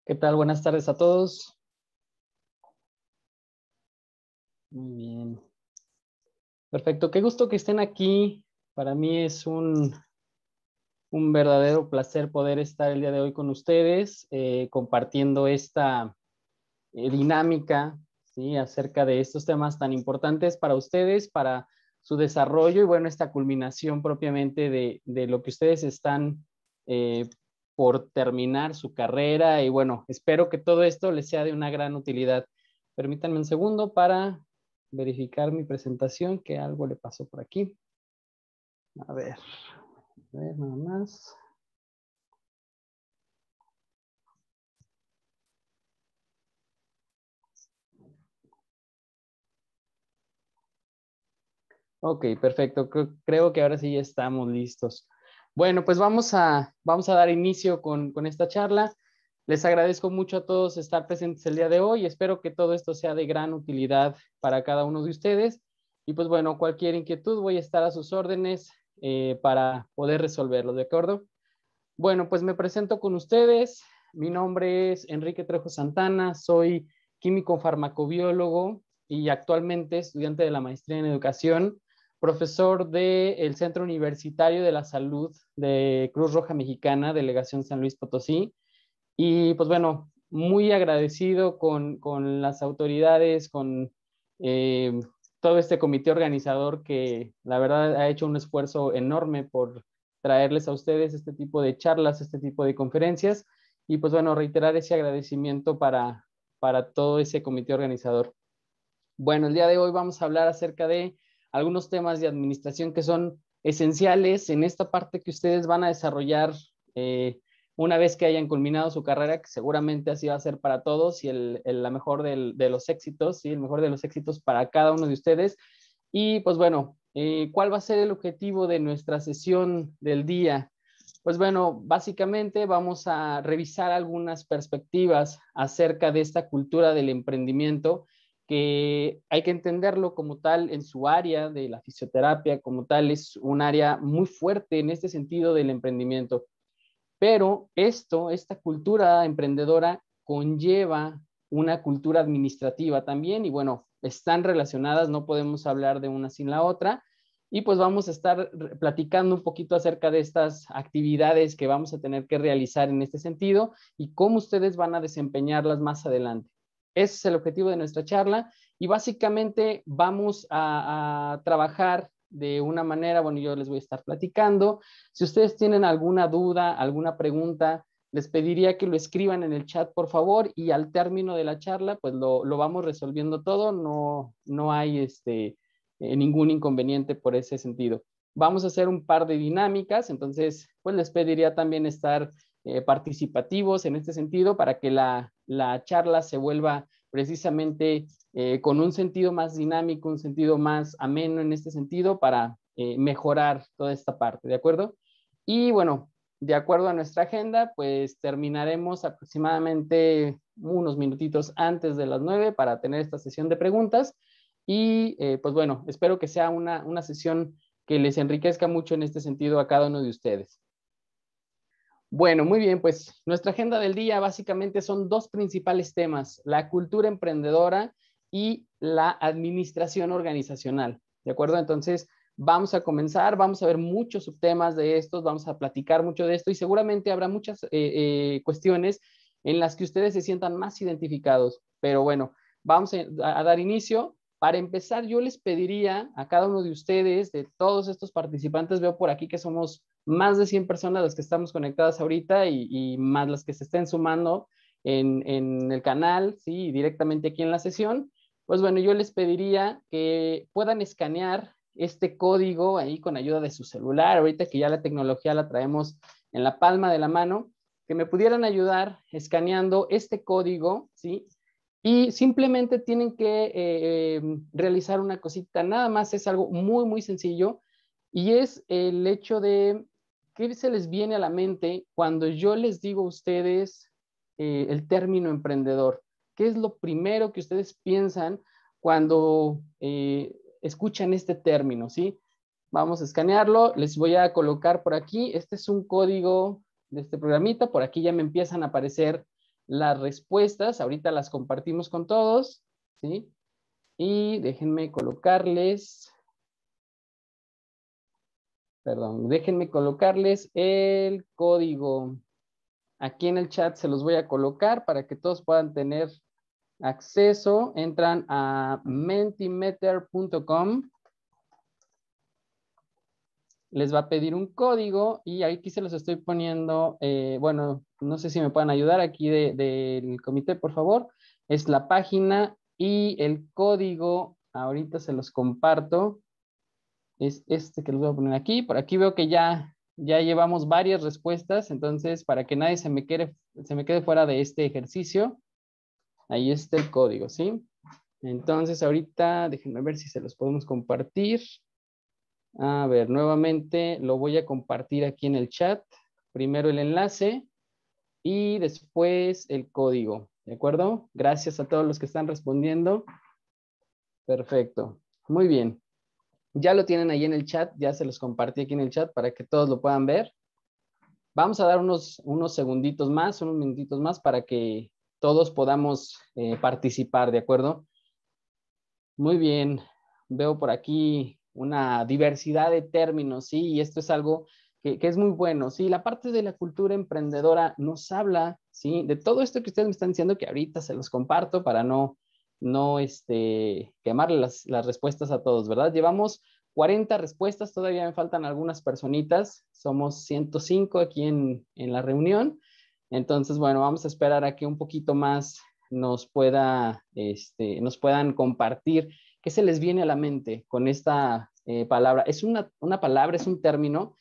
¿Qué tal? Buenas tardes a todos. Muy bien. Perfecto. Qué gusto que estén aquí. Para mí es un verdadero placer poder estar el día de hoy con ustedes, compartiendo esta dinámica, ¿sí? Acerca de estos temas tan importantes para ustedes, para su desarrollo y bueno, esta culminación propiamente de lo que ustedes están eh, por terminar su carrera y bueno, espero que todo esto les sea de una gran utilidad. Permítanme un segundo para verificar mi presentación, que algo le pasó por aquí. A ver nada más. Ok, perfecto. Creo que ahora sí ya estamos listos. Bueno, pues vamos a dar inicio con esta charla. Les agradezco mucho a todos estar presentes el día de hoy. Espero que todo esto sea de gran utilidad para cada uno de ustedes. Y pues bueno, cualquier inquietud voy a estar a sus órdenes para poder resolverlo, ¿de acuerdo? Bueno, pues me presento con ustedes. Mi nombre es Enrique Trejo Santana. Soy químico farmacobiólogo y actualmente estudiante de la maestría en educación, profesor del Centro Universitario de la Salud de Cruz Roja Mexicana, Delegación San Luis Potosí. Y pues bueno, muy agradecido con las autoridades, con eh, todo este comité organizador que la verdad ha hecho un esfuerzo enorme por traerles a ustedes este tipo de charlas, este tipo de conferencias. Y pues bueno, reiterar ese agradecimiento para todo ese comité organizador. Bueno, el día de hoy vamos a hablar acerca de algunos temas de administración que son esenciales en esta parte que ustedes van a desarrollar una vez que hayan culminado su carrera, que seguramente así va a ser para todos y la mejor de los éxitos, ¿sí? El mejor de los éxitos para cada uno de ustedes. Y pues bueno, ¿cuál va a ser el objetivo de nuestra sesión del día? Pues bueno, básicamente vamos a revisar algunas perspectivas acerca de esta cultura del emprendimiento que hay que entenderlo como tal en su área de la fisioterapia, como tal es un área muy fuerte en este sentido del emprendimiento. Pero esta cultura emprendedora conlleva una cultura administrativa también y bueno, están relacionadas, no podemos hablar de una sin la otra. Y pues vamos a estar platicando un poquito acerca de estas actividades que vamos a tener que realizar en este sentido y cómo ustedes van a desempeñarlas más adelante. Ese es el objetivo de nuestra charla y básicamente vamos a trabajar de una manera, bueno, yo les voy a estar platicando. Si ustedes tienen alguna duda, alguna pregunta, les pediría que lo escriban en el chat, por favor, y al término de la charla, pues lo vamos resolviendo todo, no hay ningún inconveniente por ese sentido. Vamos a hacer un par de dinámicas, entonces, pues les pediría también estar participativos en este sentido para que la charla se vuelva precisamente con un sentido más dinámico, un sentido más ameno en este sentido para mejorar toda esta parte, ¿de acuerdo? Y bueno, de acuerdo a nuestra agenda, pues terminaremos aproximadamente unos minutitos antes de las 9 para tener esta sesión de preguntas. Y pues bueno, espero que sea una sesión que les enriquezca mucho en este sentido a cada uno de ustedes. Bueno, muy bien, pues nuestra agenda del día básicamente son dos principales temas, la cultura emprendedora y la administración organizacional, ¿de acuerdo? Entonces, vamos a comenzar, vamos a ver muchos subtemas de estos, vamos a platicar mucho de esto y seguramente habrá muchas cuestiones en las que ustedes se sientan más identificados, pero bueno, vamos a dar inicio. Para empezar, yo les pediría a cada uno de ustedes, de todos estos participantes, veo por aquí que somos más de 100 personas las que estamos conectadas ahorita y más las que se estén sumando en el canal, sí, directamente aquí en la sesión, pues bueno, yo les pediría que puedan escanear este código ahí con ayuda de su celular, ahorita que ya la tecnología la traemos en la palma de la mano, que me pudieran ayudar escaneando este código, ¿sí? Y simplemente tienen que realizar una cosita, nada más es algo muy, muy sencillo, y es el hecho de qué se les viene a la mente cuando yo les digo a ustedes el término emprendedor. ¿Qué es lo primero que ustedes piensan cuando escuchan este término? ¿Sí? Vamos a escanearlo, les voy a colocar por aquí, este es un código de este programita, por aquí ya me empiezan a aparecer las respuestas, ahorita las compartimos con todos, ¿sí? Y déjenme colocarles, perdón, déjenme colocarles el código. Aquí en el chat se los voy a colocar para que todos puedan tener acceso. Entran a mentimeter.com. Les va a pedir un código y aquí se los estoy poniendo. Bueno, no sé si me pueden ayudar aquí del comité, por favor. Es la página y el código. Ahorita se los comparto. Es este que les voy a poner aquí. Por aquí veo que ya llevamos varias respuestas. Entonces, para que nadie se me quede fuera de este ejercicio, ahí está el código, ¿sí? Entonces, ahorita déjenme ver si se los podemos compartir. A ver, nuevamente lo voy a compartir aquí en el chat. Primero el enlace y después el código, ¿de acuerdo? Gracias a todos los que están respondiendo. Perfecto. Muy bien. Ya lo tienen ahí en el chat, ya se los compartí aquí en el chat para que todos lo puedan ver. Vamos a dar unos segunditos más, unos minutitos más para que todos podamos participar, ¿de acuerdo? Muy bien. Veo por aquí una diversidad de términos, ¿sí? Y esto es algo que es muy bueno, ¿sí? La parte de la cultura emprendedora nos habla, ¿sí? De todo esto que ustedes me están diciendo, que ahorita se los comparto para no quemarle las respuestas a todos, ¿verdad? Llevamos 40 respuestas, todavía me faltan algunas personitas, somos 105 aquí en la reunión. Entonces, bueno, vamos a esperar a que un poquito más nos puedan compartir qué se les viene a la mente con esta palabra. Es una palabra, es un término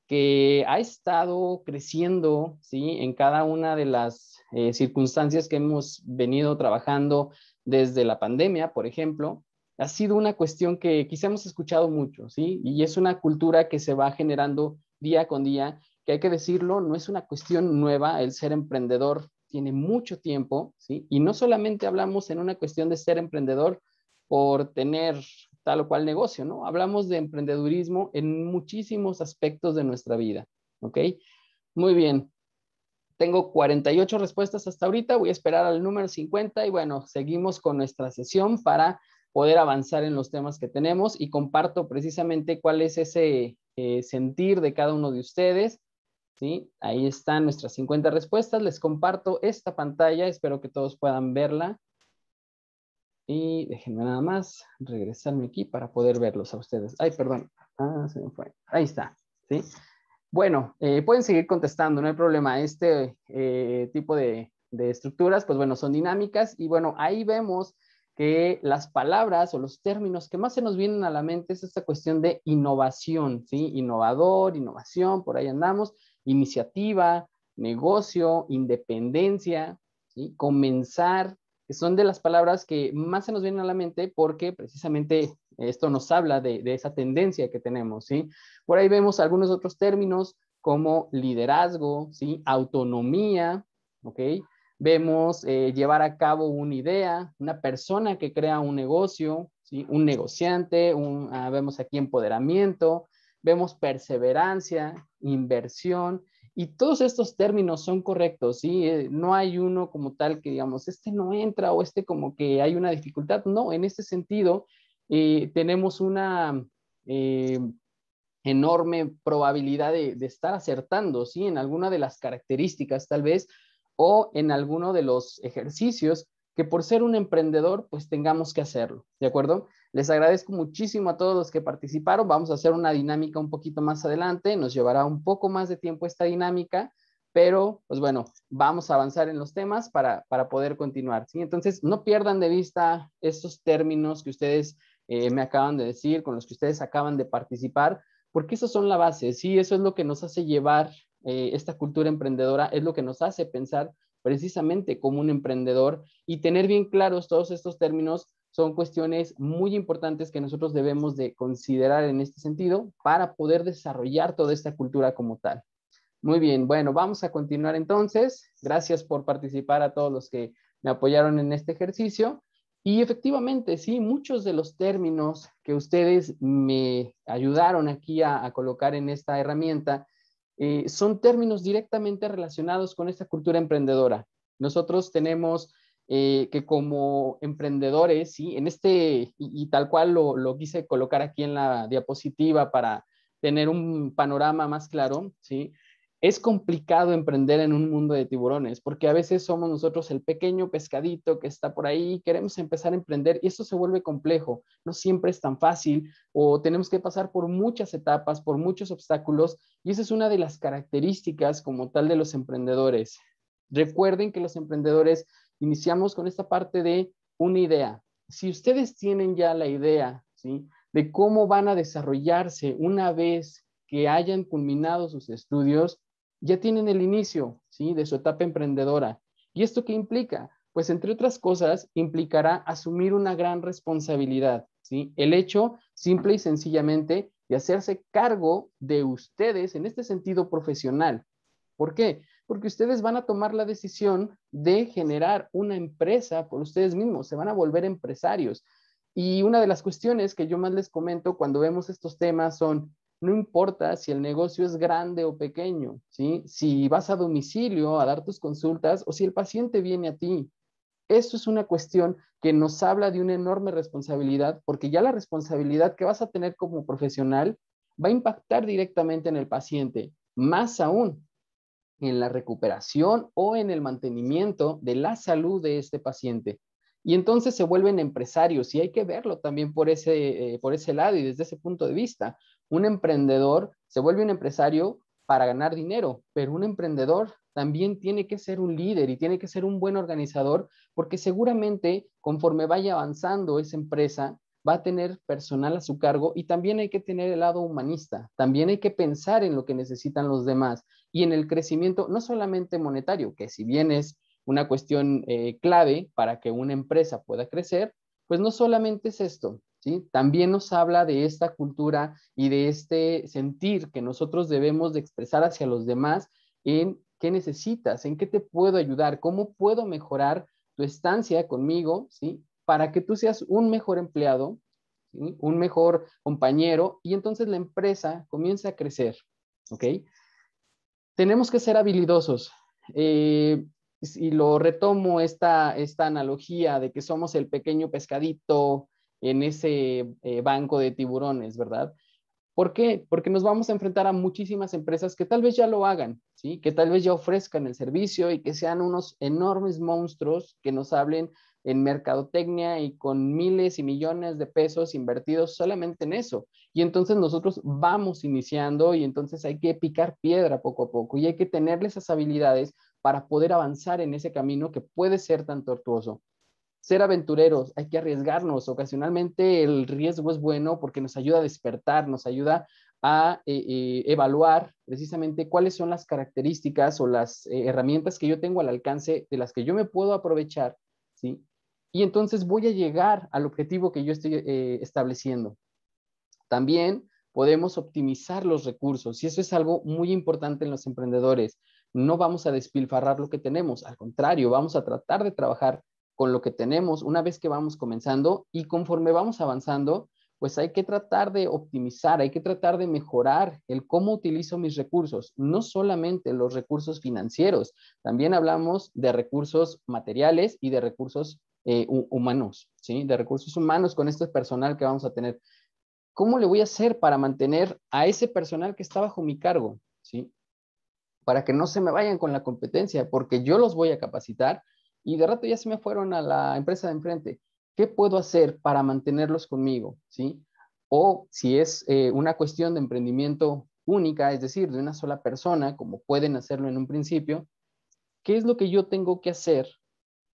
que ha estado creciendo, ¿sí? En cada una de las circunstancias que hemos venido trabajando desde la pandemia, por ejemplo. Ha sido una cuestión que quizá hemos escuchado mucho, ¿sí? Y es una cultura que se va generando día con día, que hay que decirlo, no es una cuestión nueva, el ser emprendedor tiene mucho tiempo, ¿sí? Y no solamente hablamos en una cuestión de ser emprendedor por tener tal o cual negocio, ¿no? Hablamos de emprendedurismo en muchísimos aspectos de nuestra vida, ¿ok? Muy bien. Tengo 48 respuestas hasta ahorita, voy a esperar al número 50 y bueno, seguimos con nuestra sesión para poder avanzar en los temas que tenemos y comparto precisamente cuál es ese sentir de cada uno de ustedes, ¿sí? Ahí están nuestras 50 respuestas, les comparto esta pantalla, espero que todos puedan verla. Y déjenme nada más regresarme aquí para poder verlos a ustedes. Ay, perdón. Ah, se me fue. Ahí está. ¿Sí? Bueno, pueden seguir contestando, no hay problema. Este tipo de estructuras, pues bueno, son dinámicas y bueno, ahí vemos que las palabras o los términos que más se nos vienen a la mente es esta cuestión de innovación, ¿sí? Innovador, innovación, por ahí andamos, iniciativa, negocio, independencia, ¿sí? Comenzar, que son de las palabras que más se nos vienen a la mente porque precisamente esto nos habla de esa tendencia que tenemos, ¿sí? Por ahí vemos algunos otros términos como liderazgo, ¿sí? Autonomía, ¿ok? Vemos llevar a cabo una idea, una persona que crea un negocio, ¿sí? Un negociante, vemos aquí empoderamiento, vemos perseverancia, inversión, y todos estos términos son correctos, ¿sí? No hay uno como tal que digamos, este no entra o este como que hay una dificultad. No, en este sentido, tenemos una enorme probabilidad de estar acertando, ¿sí? En alguna de las características tal vez, o en alguno de los ejercicios que por ser un emprendedor, pues tengamos que hacerlo, ¿de acuerdo? Les agradezco muchísimo a todos los que participaron. Vamos a hacer una dinámica un poquito más adelante. Nos llevará un poco más de tiempo esta dinámica, pero pues bueno, vamos a avanzar en los temas para poder continuar, ¿sí? Entonces, no pierdan de vista estos términos que ustedes me acaban de decir, con los que ustedes acaban de participar, porque esos son la base, sí, eso es lo que nos hace llevar esta cultura emprendedora, es lo que nos hace pensar precisamente como un emprendedor y tener bien claros todos estos términos son cuestiones muy importantes que nosotros debemos de considerar en este sentido para poder desarrollar toda esta cultura como tal. Muy bien, bueno, vamos a continuar entonces. Gracias por participar a todos los que me apoyaron en este ejercicio. Y efectivamente, sí, muchos de los términos que ustedes me ayudaron aquí a colocar en esta herramienta son términos directamente relacionados con esta cultura emprendedora. Nosotros tenemos que como emprendedores, ¿sí? En y tal cual lo quise colocar aquí en la diapositiva para tener un panorama más claro, ¿sí? Es complicado emprender en un mundo de tiburones, porque a veces somos nosotros el pequeño pescadito que está por ahí, queremos empezar a emprender y esto se vuelve complejo, no siempre es tan fácil o tenemos que pasar por muchas etapas, por muchos obstáculos y esa es una de las características como tal de los emprendedores. Recuerden que los emprendedores iniciamos con esta parte de una idea. Si ustedes tienen ya la idea, ¿sí? De cómo van a desarrollarse una vez que hayan culminado sus estudios, ya tienen el inicio, ¿sí? De su etapa emprendedora. ¿Y esto qué implica? Pues entre otras cosas, implicará asumir una gran responsabilidad, ¿sí? El hecho, simple y sencillamente, de hacerse cargo de ustedes en este sentido profesional. ¿Por qué? Porque ustedes van a tomar la decisión de generar una empresa por ustedes mismos, se van a volver empresarios. Y una de las cuestiones que yo más les comento cuando vemos estos temas son, no importa si el negocio es grande o pequeño, ¿sí? Si vas a domicilio a dar tus consultas o si el paciente viene a ti. Esto es una cuestión que nos habla de una enorme responsabilidad, porque ya la responsabilidad que vas a tener como profesional va a impactar directamente en el paciente, más aún en la recuperación o en el mantenimiento de la salud de este paciente. Y entonces se vuelven empresarios y hay que verlo también por ese lado y desde ese punto de vista. Un emprendedor se vuelve un empresario para ganar dinero, pero un emprendedor también tiene que ser un líder y tiene que ser un buen organizador porque seguramente conforme vaya avanzando esa empresa, va a tener personal a su cargo y también hay que tener el lado humanista, también hay que pensar en lo que necesitan los demás y en el crecimiento, no solamente monetario, que si bien es una cuestión clave para que una empresa pueda crecer, pues no solamente es esto, ¿sí? También nos habla de esta cultura y de este sentir que nosotros debemos de expresar hacia los demás en qué necesitas, en qué te puedo ayudar, cómo puedo mejorar tu estancia conmigo, ¿sí? Para que tú seas un mejor empleado, ¿sí? Un mejor compañero y entonces la empresa comienza a crecer, ¿ok? Tenemos que ser habilidosos. Y lo retomo esta analogía de que somos el pequeño pescadito en ese banco de tiburones, ¿verdad? ¿Por qué? Porque nos vamos a enfrentar a muchísimas empresas que tal vez ya lo hagan, ¿sí? Que tal vez ya ofrezcan el servicio y que sean unos enormes monstruos que nos hablen en mercadotecnia y con miles y millones de pesos invertidos solamente en eso. Y entonces nosotros vamos iniciando y entonces hay que picar piedra poco a poco y hay que tenerle esas habilidades para poder avanzar en ese camino que puede ser tan tortuoso. Ser aventureros, hay que arriesgarnos. Ocasionalmente el riesgo es bueno porque nos ayuda a despertar, nos ayuda a evaluar precisamente cuáles son las características o las herramientas que yo tengo al alcance de las que yo me puedo aprovechar, ¿sí? Y entonces voy a llegar al objetivo que yo estoy estableciendo. También podemos optimizar los recursos y eso es algo muy importante en los emprendedores. No vamos a despilfarrar lo que tenemos, al contrario, vamos a tratar de trabajar con lo que tenemos una vez que vamos comenzando y conforme vamos avanzando, pues hay que tratar de optimizar, hay que tratar de mejorar el cómo utilizo mis recursos, no solamente los recursos financieros, también hablamos de recursos materiales y de recursos humanos, ¿sí? De recursos humanos con este personal que vamos a tener. ¿Cómo le voy a hacer para mantener a ese personal que está bajo mi cargo? ¿Sí? Para que no se me vayan con la competencia, porque yo los voy a capacitar y de rato ya se me fueron a la empresa de enfrente. ¿Qué puedo hacer para mantenerlos conmigo? ¿Sí? O si es una cuestión de emprendimiento única, es decir, de una sola persona, como pueden hacerlo en un principio, ¿qué es lo que yo tengo que hacer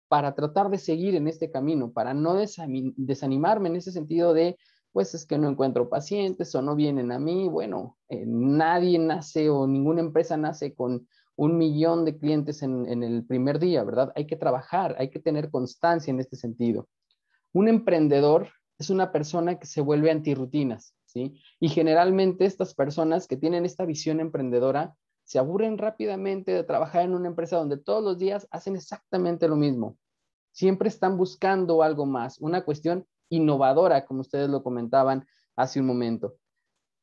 para tratar de seguir en este camino, para no desanimarme en ese sentido de, pues es que no encuentro pacientes o no vienen a mí? Bueno, nadie nace o ninguna empresa nace con 1 millón de clientes en el primer día, ¿verdad? Hay que trabajar, hay que tener constancia en este sentido. Un emprendedor es una persona que se vuelve antirrutinas, ¿sí? Y generalmente estas personas que tienen esta visión emprendedora se aburren rápidamente de trabajar en una empresa donde todos los días hacen exactamente lo mismo. Siempre están buscando algo más, una cuestión innovadora, como ustedes lo comentaban hace un momento.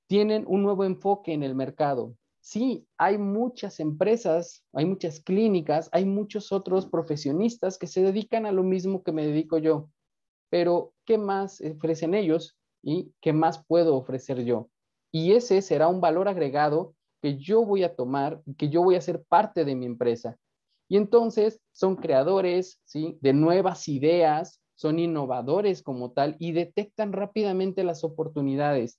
Tienen un nuevo enfoque en el mercado. Sí, hay muchas empresas, hay muchas clínicas, hay muchos otros profesionistas que se dedican a lo mismo que me dedico yo, pero ¿qué más ofrecen ellos y qué más puedo ofrecer yo? Y ese será un valor agregado que yo voy a tomar y que yo voy a ser parte de mi empresa. Y entonces son creadores, ¿sí?, de nuevas ideas, son innovadores como tal y detectan rápidamente las oportunidades.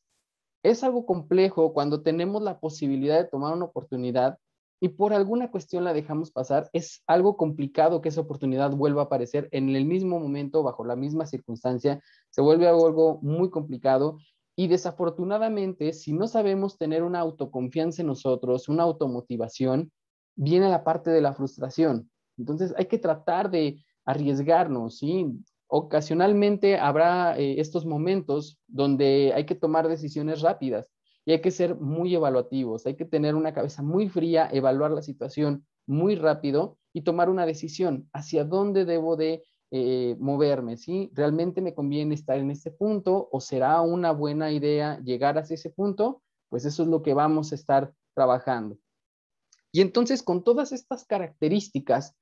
Es algo complejo cuando tenemos la posibilidad de tomar una oportunidad y por alguna cuestión la dejamos pasar. Es algo complicado que esa oportunidad vuelva a aparecer en el mismo momento, bajo la misma circunstancia. Se vuelve algo muy complicado y desafortunadamente, si no sabemos tener una autoconfianza en nosotros, una automotivación, viene la parte de la frustración. Entonces hay que tratar de arriesgarnos, ¿sí? Ocasionalmente habrá estos momentos donde hay que tomar decisiones rápidas y hay que ser muy evaluativos, hay que tener una cabeza muy fría, evaluar la situación muy rápido y tomar una decisión hacia dónde debo de moverme, ¿sí? ¿Realmente me conviene estar en este punto o será una buena idea llegar hacia ese punto? Pues eso es lo que vamos a estar trabajando. Y entonces con todas estas características,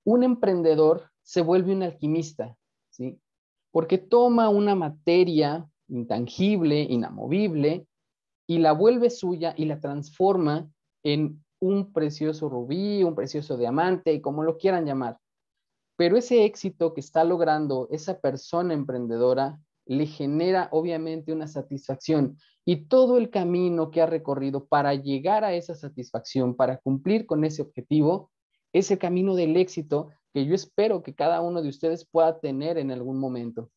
un emprendedor se vuelve un alquimista, ¿sí? Porque toma una materia intangible, inamovible, y la vuelve suya y la transforma en un precioso rubí, un precioso diamante, como lo quieran llamar. Pero ese éxito que está logrando esa persona emprendedora le genera obviamente una satisfacción y todo el camino que ha recorrido para llegar a esa satisfacción, para cumplir con ese objetivo, es el camino del éxito que yo espero que cada uno de ustedes pueda tener en algún momento.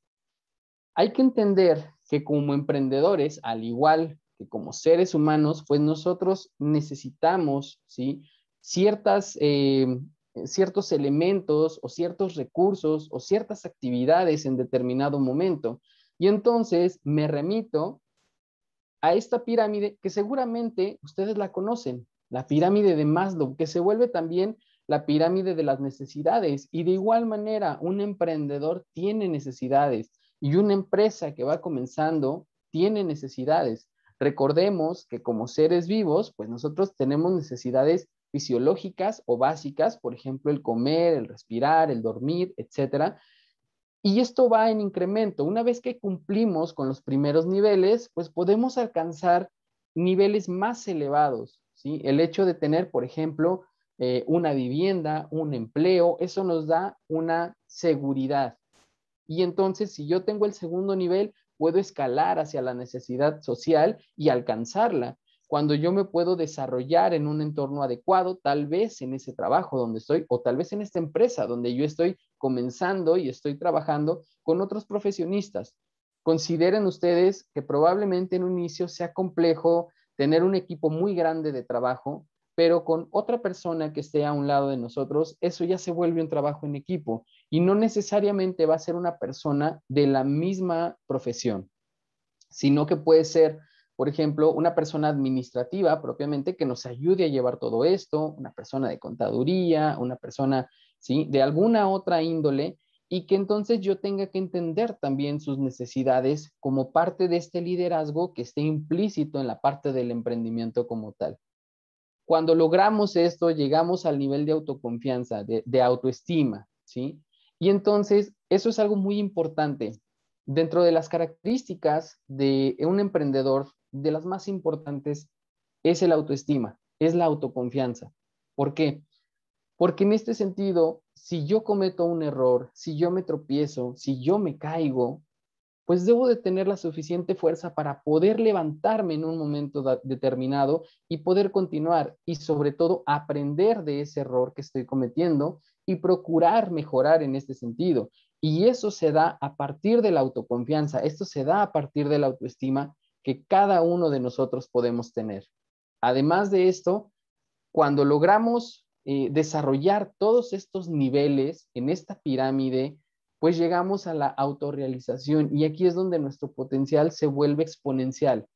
Hay que entender que como emprendedores, al igual que como seres humanos, pues nosotros necesitamos, ¿sí?, ciertas, ciertos elementos o ciertos recursos o ciertas actividades en determinado momento. Y entonces me remito a esta pirámide que seguramente ustedes la conocen, la pirámide de Maslow, que se vuelve también la pirámide de las necesidades. Y de igual manera, un emprendedor tiene necesidades y una empresa que va comenzando tiene necesidades. Recordemos que como seres vivos, pues nosotros tenemos necesidades fisiológicas o básicas, por ejemplo, el comer, el respirar, el dormir, etcétera. Y esto va en incremento. Una vez que cumplimos con los primeros niveles, pues podemos alcanzar niveles más elevados, ¿sí? El hecho de tener, por ejemplo, una vivienda, un empleo, eso nos da una seguridad. Y entonces, si yo tengo el segundo nivel, puedo escalar hacia la necesidad social y alcanzarla. Cuando yo me puedo desarrollar en un entorno adecuado, tal vez en ese trabajo donde estoy, o tal vez en esta empresa donde yo estoy comenzando y estoy trabajando con otros profesionistas. Consideren ustedes que probablemente en un inicio sea complejo tener un equipo muy grande de trabajo, pero con otra persona que esté a un lado de nosotros, eso ya se vuelve un trabajo en equipo y no necesariamente va a ser una persona de la misma profesión, sino que puede ser, por ejemplo, una persona administrativa propiamente que nos ayude a llevar todo esto, una persona de contaduría, una persona, ¿sí?, de alguna otra índole, y que entonces yo tenga que entender también sus necesidades como parte de este liderazgo que esté implícito en la parte del emprendimiento como tal. Cuando logramos esto, llegamos al nivel de autoconfianza, de autoestima, ¿sí? Y entonces, eso es algo muy importante. Dentro de las características de un emprendedor, de las más importantes, es el autoestima, es la autoconfianza. ¿Por qué? Porque en este sentido, si yo cometo un error, si yo me tropiezo, si yo me caigo, pues debo de tener la suficiente fuerza para poder levantarme en un momento determinado y poder continuar y sobre todo aprender de ese error que estoy cometiendo y procurar mejorar en este sentido. Y eso se da a partir de la autoconfianza, esto se da a partir de la autoestima que cada uno de nosotros podemos tener. Además de esto, cuando logramos desarrollar todos estos niveles en esta pirámide, pues llegamos a la autorrealización y aquí es donde nuestro potencial se vuelve exponencial.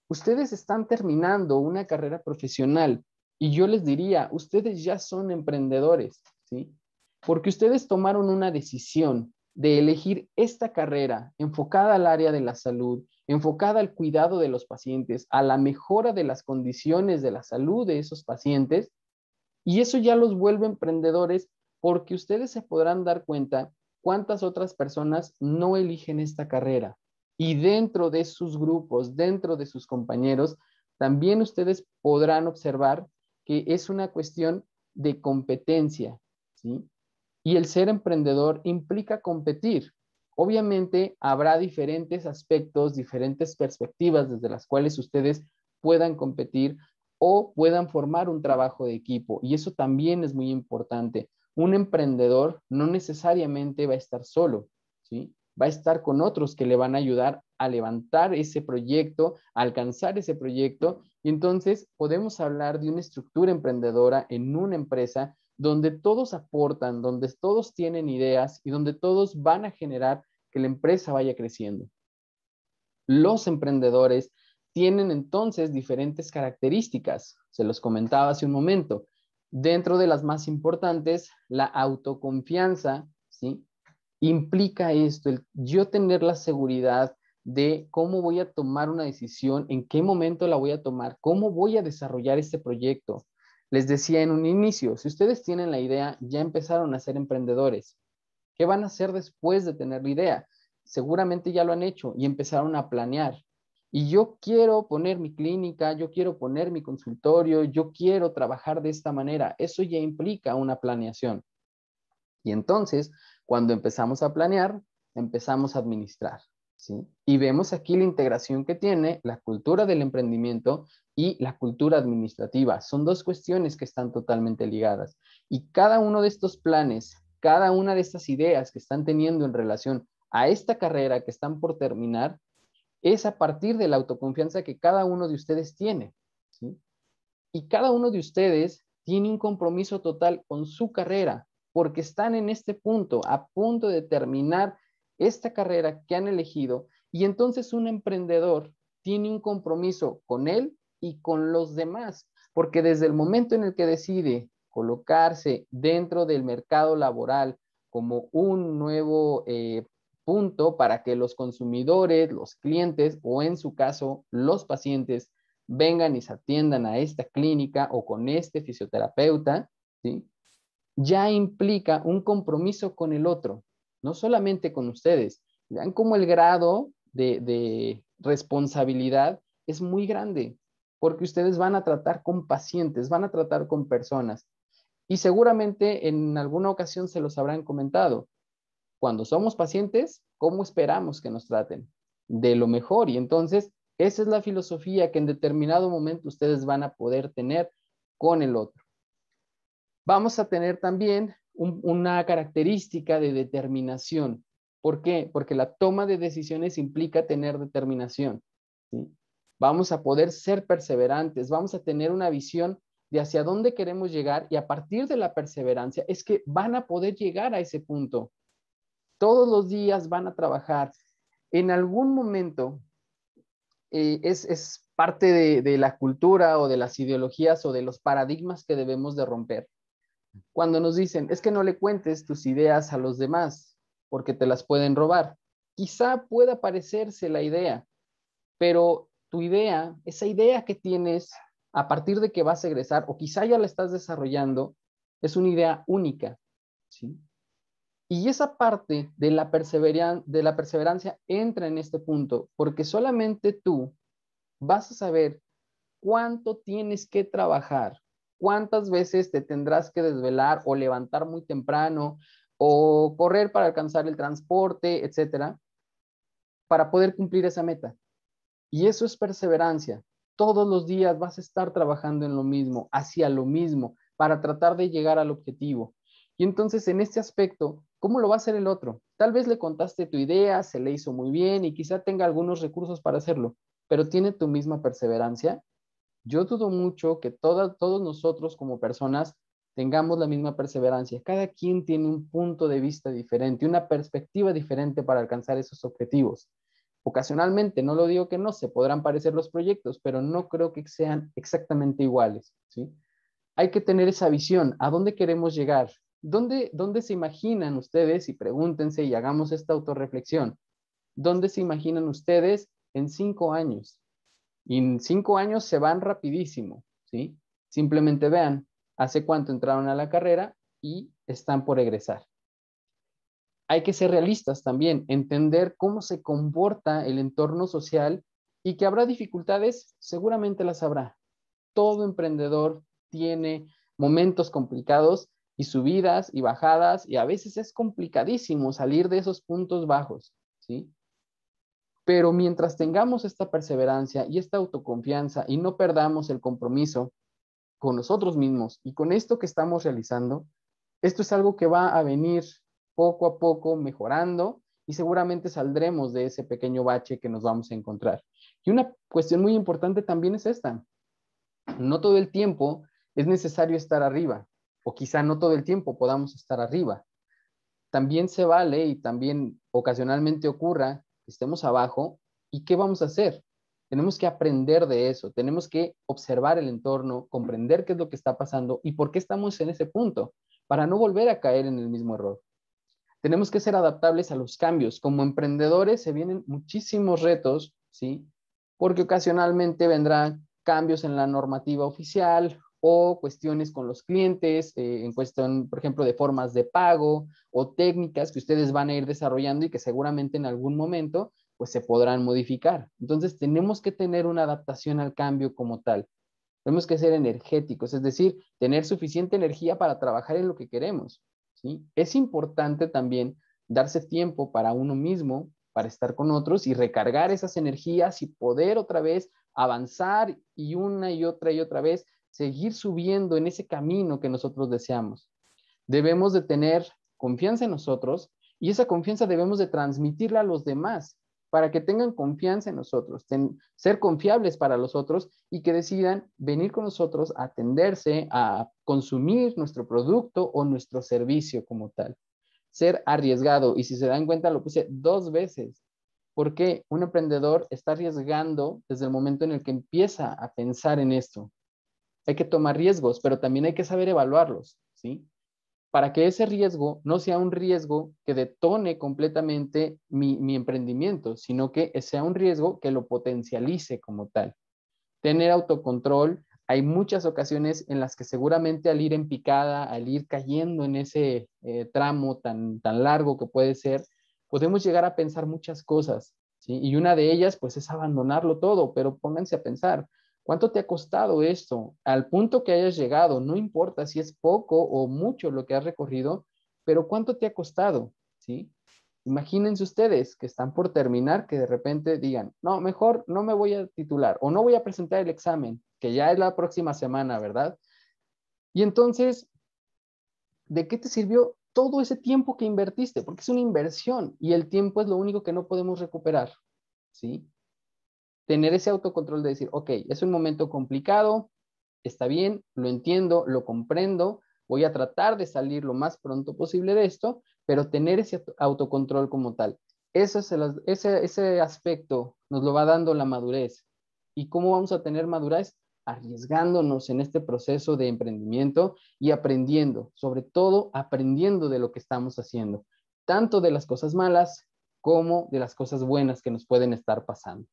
Ustedes están terminando una carrera profesional y yo les diría, ustedes ya son emprendedores, ¿sí? Porque ustedes tomaron una decisión de elegir esta carrera enfocada al área de la salud, enfocada al cuidado de los pacientes, a la mejora de las condiciones de la salud de esos pacientes, y eso ya los vuelve emprendedores porque ustedes se podrán dar cuenta cuántas otras personas no eligen esta carrera. Y dentro de sus grupos, dentro de sus compañeros, también ustedes podrán observar que es una cuestión de competencia, ¿sí? Y el ser emprendedor implica competir. Obviamente habrá diferentes aspectos, diferentes perspectivas desde las cuales ustedes puedan competir o puedan formar un trabajo de equipo. Y eso también es muy importante. Un emprendedor no necesariamente va a estar solo, ¿sí? Va a estar con otros que le van a ayudar a levantar ese proyecto, a alcanzar ese proyecto. Y entonces podemos hablar de una estructura emprendedora en una empresa donde todos aportan, donde todos tienen ideas y donde todos van a generar que la empresa vaya creciendo. Los emprendedores tienen entonces diferentes características, se los comentaba hace un momento. Dentro de las más importantes, la autoconfianza, ¿sí? Implica esto, el yo tener la seguridad de cómo voy a tomar una decisión, en qué momento la voy a tomar, cómo voy a desarrollar este proyecto. Les decía en un inicio, si ustedes tienen la idea, ya empezaron a ser emprendedores. ¿Qué van a hacer después de tener la idea? Seguramente ya lo han hecho y empezaron a planear. Y yo quiero poner mi clínica, yo quiero poner mi consultorio, yo quiero trabajar de esta manera. Eso ya implica una planeación. Y entonces, cuando empezamos a planear, empezamos a administrar, ¿sí? Y vemos aquí la integración que tiene la cultura del emprendimiento y la cultura administrativa. Son dos cuestiones que están totalmente ligadas. Y cada uno de estos planes, cada una de estas ideas que están teniendo en relación a esta carrera que están por terminar, es a partir de la autoconfianza que cada uno de ustedes tiene, ¿sí? Y cada uno de ustedes tiene un compromiso total con su carrera, porque están en este punto, a punto de terminar esta carrera que han elegido, y entonces un emprendedor tiene un compromiso con él y con los demás, porque desde el momento en el que decide colocarse dentro del mercado laboral como un nuevo punto para que los consumidores, los clientes o en su caso los pacientes vengan y se atiendan a esta clínica o con este fisioterapeuta, ¿sí? Ya implica un compromiso con el otro, no solamente con ustedes. Vean cómo el grado de responsabilidad es muy grande, porque ustedes van a tratar con pacientes, van a tratar con personas. Y seguramente en alguna ocasión se los habrán comentado. Cuando somos pacientes, ¿cómo esperamos que nos traten? De lo mejor. Y entonces, esa es la filosofía que en determinado momento ustedes van a poder tener con el otro. Vamos a tener también una característica de determinación. ¿Por qué? Porque la toma de decisiones implica tener determinación, ¿sí? Vamos a poder ser perseverantes, vamos a tener una visión de hacia dónde queremos llegar y a partir de la perseverancia es que van a poder llegar a ese punto. Todos los días van a trabajar. En algún momento es parte de la cultura o de las ideologías o de los paradigmas que debemos de romper. Cuando nos dicen, es que no le cuentes tus ideas a los demás porque te las pueden robar. Quizá pueda parecerse la idea, pero tu idea, esa idea que tienes a partir de que vas a egresar o quizá ya la estás desarrollando, es una idea única, ¿sí? Y esa parte de la perseverancia entra en este punto, porque solamente tú vas a saber cuánto tienes que trabajar, cuántas veces te tendrás que desvelar o levantar muy temprano o correr para alcanzar el transporte, etcétera, para poder cumplir esa meta. Y eso es perseverancia. Todos los días vas a estar trabajando en lo mismo, hacia lo mismo, para tratar de llegar al objetivo. Y entonces en este aspecto, ¿cómo lo va a hacer el otro? Tal vez le contaste tu idea, se le hizo muy bien y quizá tenga algunos recursos para hacerlo, pero ¿tiene tu misma perseverancia? Yo dudo mucho que todos nosotros como personas tengamos la misma perseverancia. Cada quien tiene un punto de vista diferente, una perspectiva diferente para alcanzar esos objetivos. Ocasionalmente, no lo digo que no, se podrán parecer los proyectos, pero no creo que sean exactamente iguales, ¿sí? Hay que tener esa visión. ¿A dónde queremos llegar? ¿Dónde se imaginan ustedes? Y pregúntense y hagamos esta autorreflexión. ¿Dónde se imaginan ustedes en 5 años. Y en 5 años se van rapidísimo, ¿sí? Simplemente vean, hace cuánto entraron a la carrera y están por egresar. Hay que ser realistas también, entender cómo se comporta el entorno social y que habrá dificultades, seguramente las habrá. Todo emprendedor tiene momentos complicados y subidas y bajadas, y a veces es complicadísimo salir de esos puntos bajos, ¿sí? Pero mientras tengamos esta perseverancia y esta autoconfianza y no perdamos el compromiso con nosotros mismos y con esto que estamos realizando, esto es algo que va a venir poco a poco mejorando y seguramente saldremos de ese pequeño bache que nos vamos a encontrar. Y una cuestión muy importante también es esta. No todo el tiempo es necesario estar arriba, o quizá no todo el tiempo podamos estar arriba. También se vale y también ocasionalmente ocurra que estemos abajo. ¿Y qué vamos a hacer? Tenemos que aprender de eso, tenemos que observar el entorno, comprender qué es lo que está pasando y por qué estamos en ese punto, para no volver a caer en el mismo error. Tenemos que ser adaptables a los cambios. Como emprendedores se vienen muchísimos retos, ¿sí? Porque ocasionalmente vendrán cambios en la normativa oficial o cuestiones con los clientes, en cuestión, por ejemplo, de formas de pago o técnicas que ustedes van a ir desarrollando y que seguramente en algún momento pues se podrán modificar. Entonces tenemos que tener una adaptación al cambio como tal. Tenemos que ser energéticos, es decir, tener suficiente energía para trabajar en lo que queremos, ¿sí? Es importante también darse tiempo para uno mismo, para estar con otros y recargar esas energías y poder otra vez avanzar y otra vez seguir subiendo en ese camino que nosotros deseamos. Debemos de tener confianza en nosotros y esa confianza debemos de transmitirla a los demás para que tengan confianza en nosotros, ser confiables para los otros y que decidan venir con nosotros a atenderse, a consumir nuestro producto o nuestro servicio como tal. Ser arriesgado, y si se dan cuenta lo puse 2 veces, porque un emprendedor está arriesgando desde el momento en el que empieza a pensar en esto. Hay que tomar riesgos, pero también hay que saber evaluarlos, ¿sí? Para que ese riesgo no sea un riesgo que detone completamente mi emprendimiento, sino que sea un riesgo que lo potencialice como tal. Tener autocontrol, hay muchas ocasiones en las que seguramente al ir en picada, al ir cayendo en ese tramo tan largo que puede ser, podemos llegar a pensar muchas cosas, ¿sí? Y una de ellas, pues, es abandonarlo todo, pero pónganse a pensar, ¿cuánto te ha costado esto? Al punto que hayas llegado, no importa si es poco o mucho lo que has recorrido, pero ¿cuánto te ha costado? ¿Sí? Imagínense ustedes que están por terminar, que de repente digan, no, mejor no me voy a titular o no voy a presentar el examen, que ya es la próxima semana, ¿verdad? Y entonces, ¿de qué te sirvió todo ese tiempo que invertiste? Porque es una inversión y el tiempo es lo único que no podemos recuperar, ¿sí? Tener ese autocontrol de decir, ok, es un momento complicado, está bien, lo entiendo, lo comprendo, voy a tratar de salir lo más pronto posible de esto, pero tener ese autocontrol como tal. Ese aspecto nos lo va dando la madurez. ¿Y cómo vamos a tener madurez? Arriesgándonos en este proceso de emprendimiento y aprendiendo, sobre todo aprendiendo de lo que estamos haciendo, tanto de las cosas malas como de las cosas buenas que nos pueden estar pasando.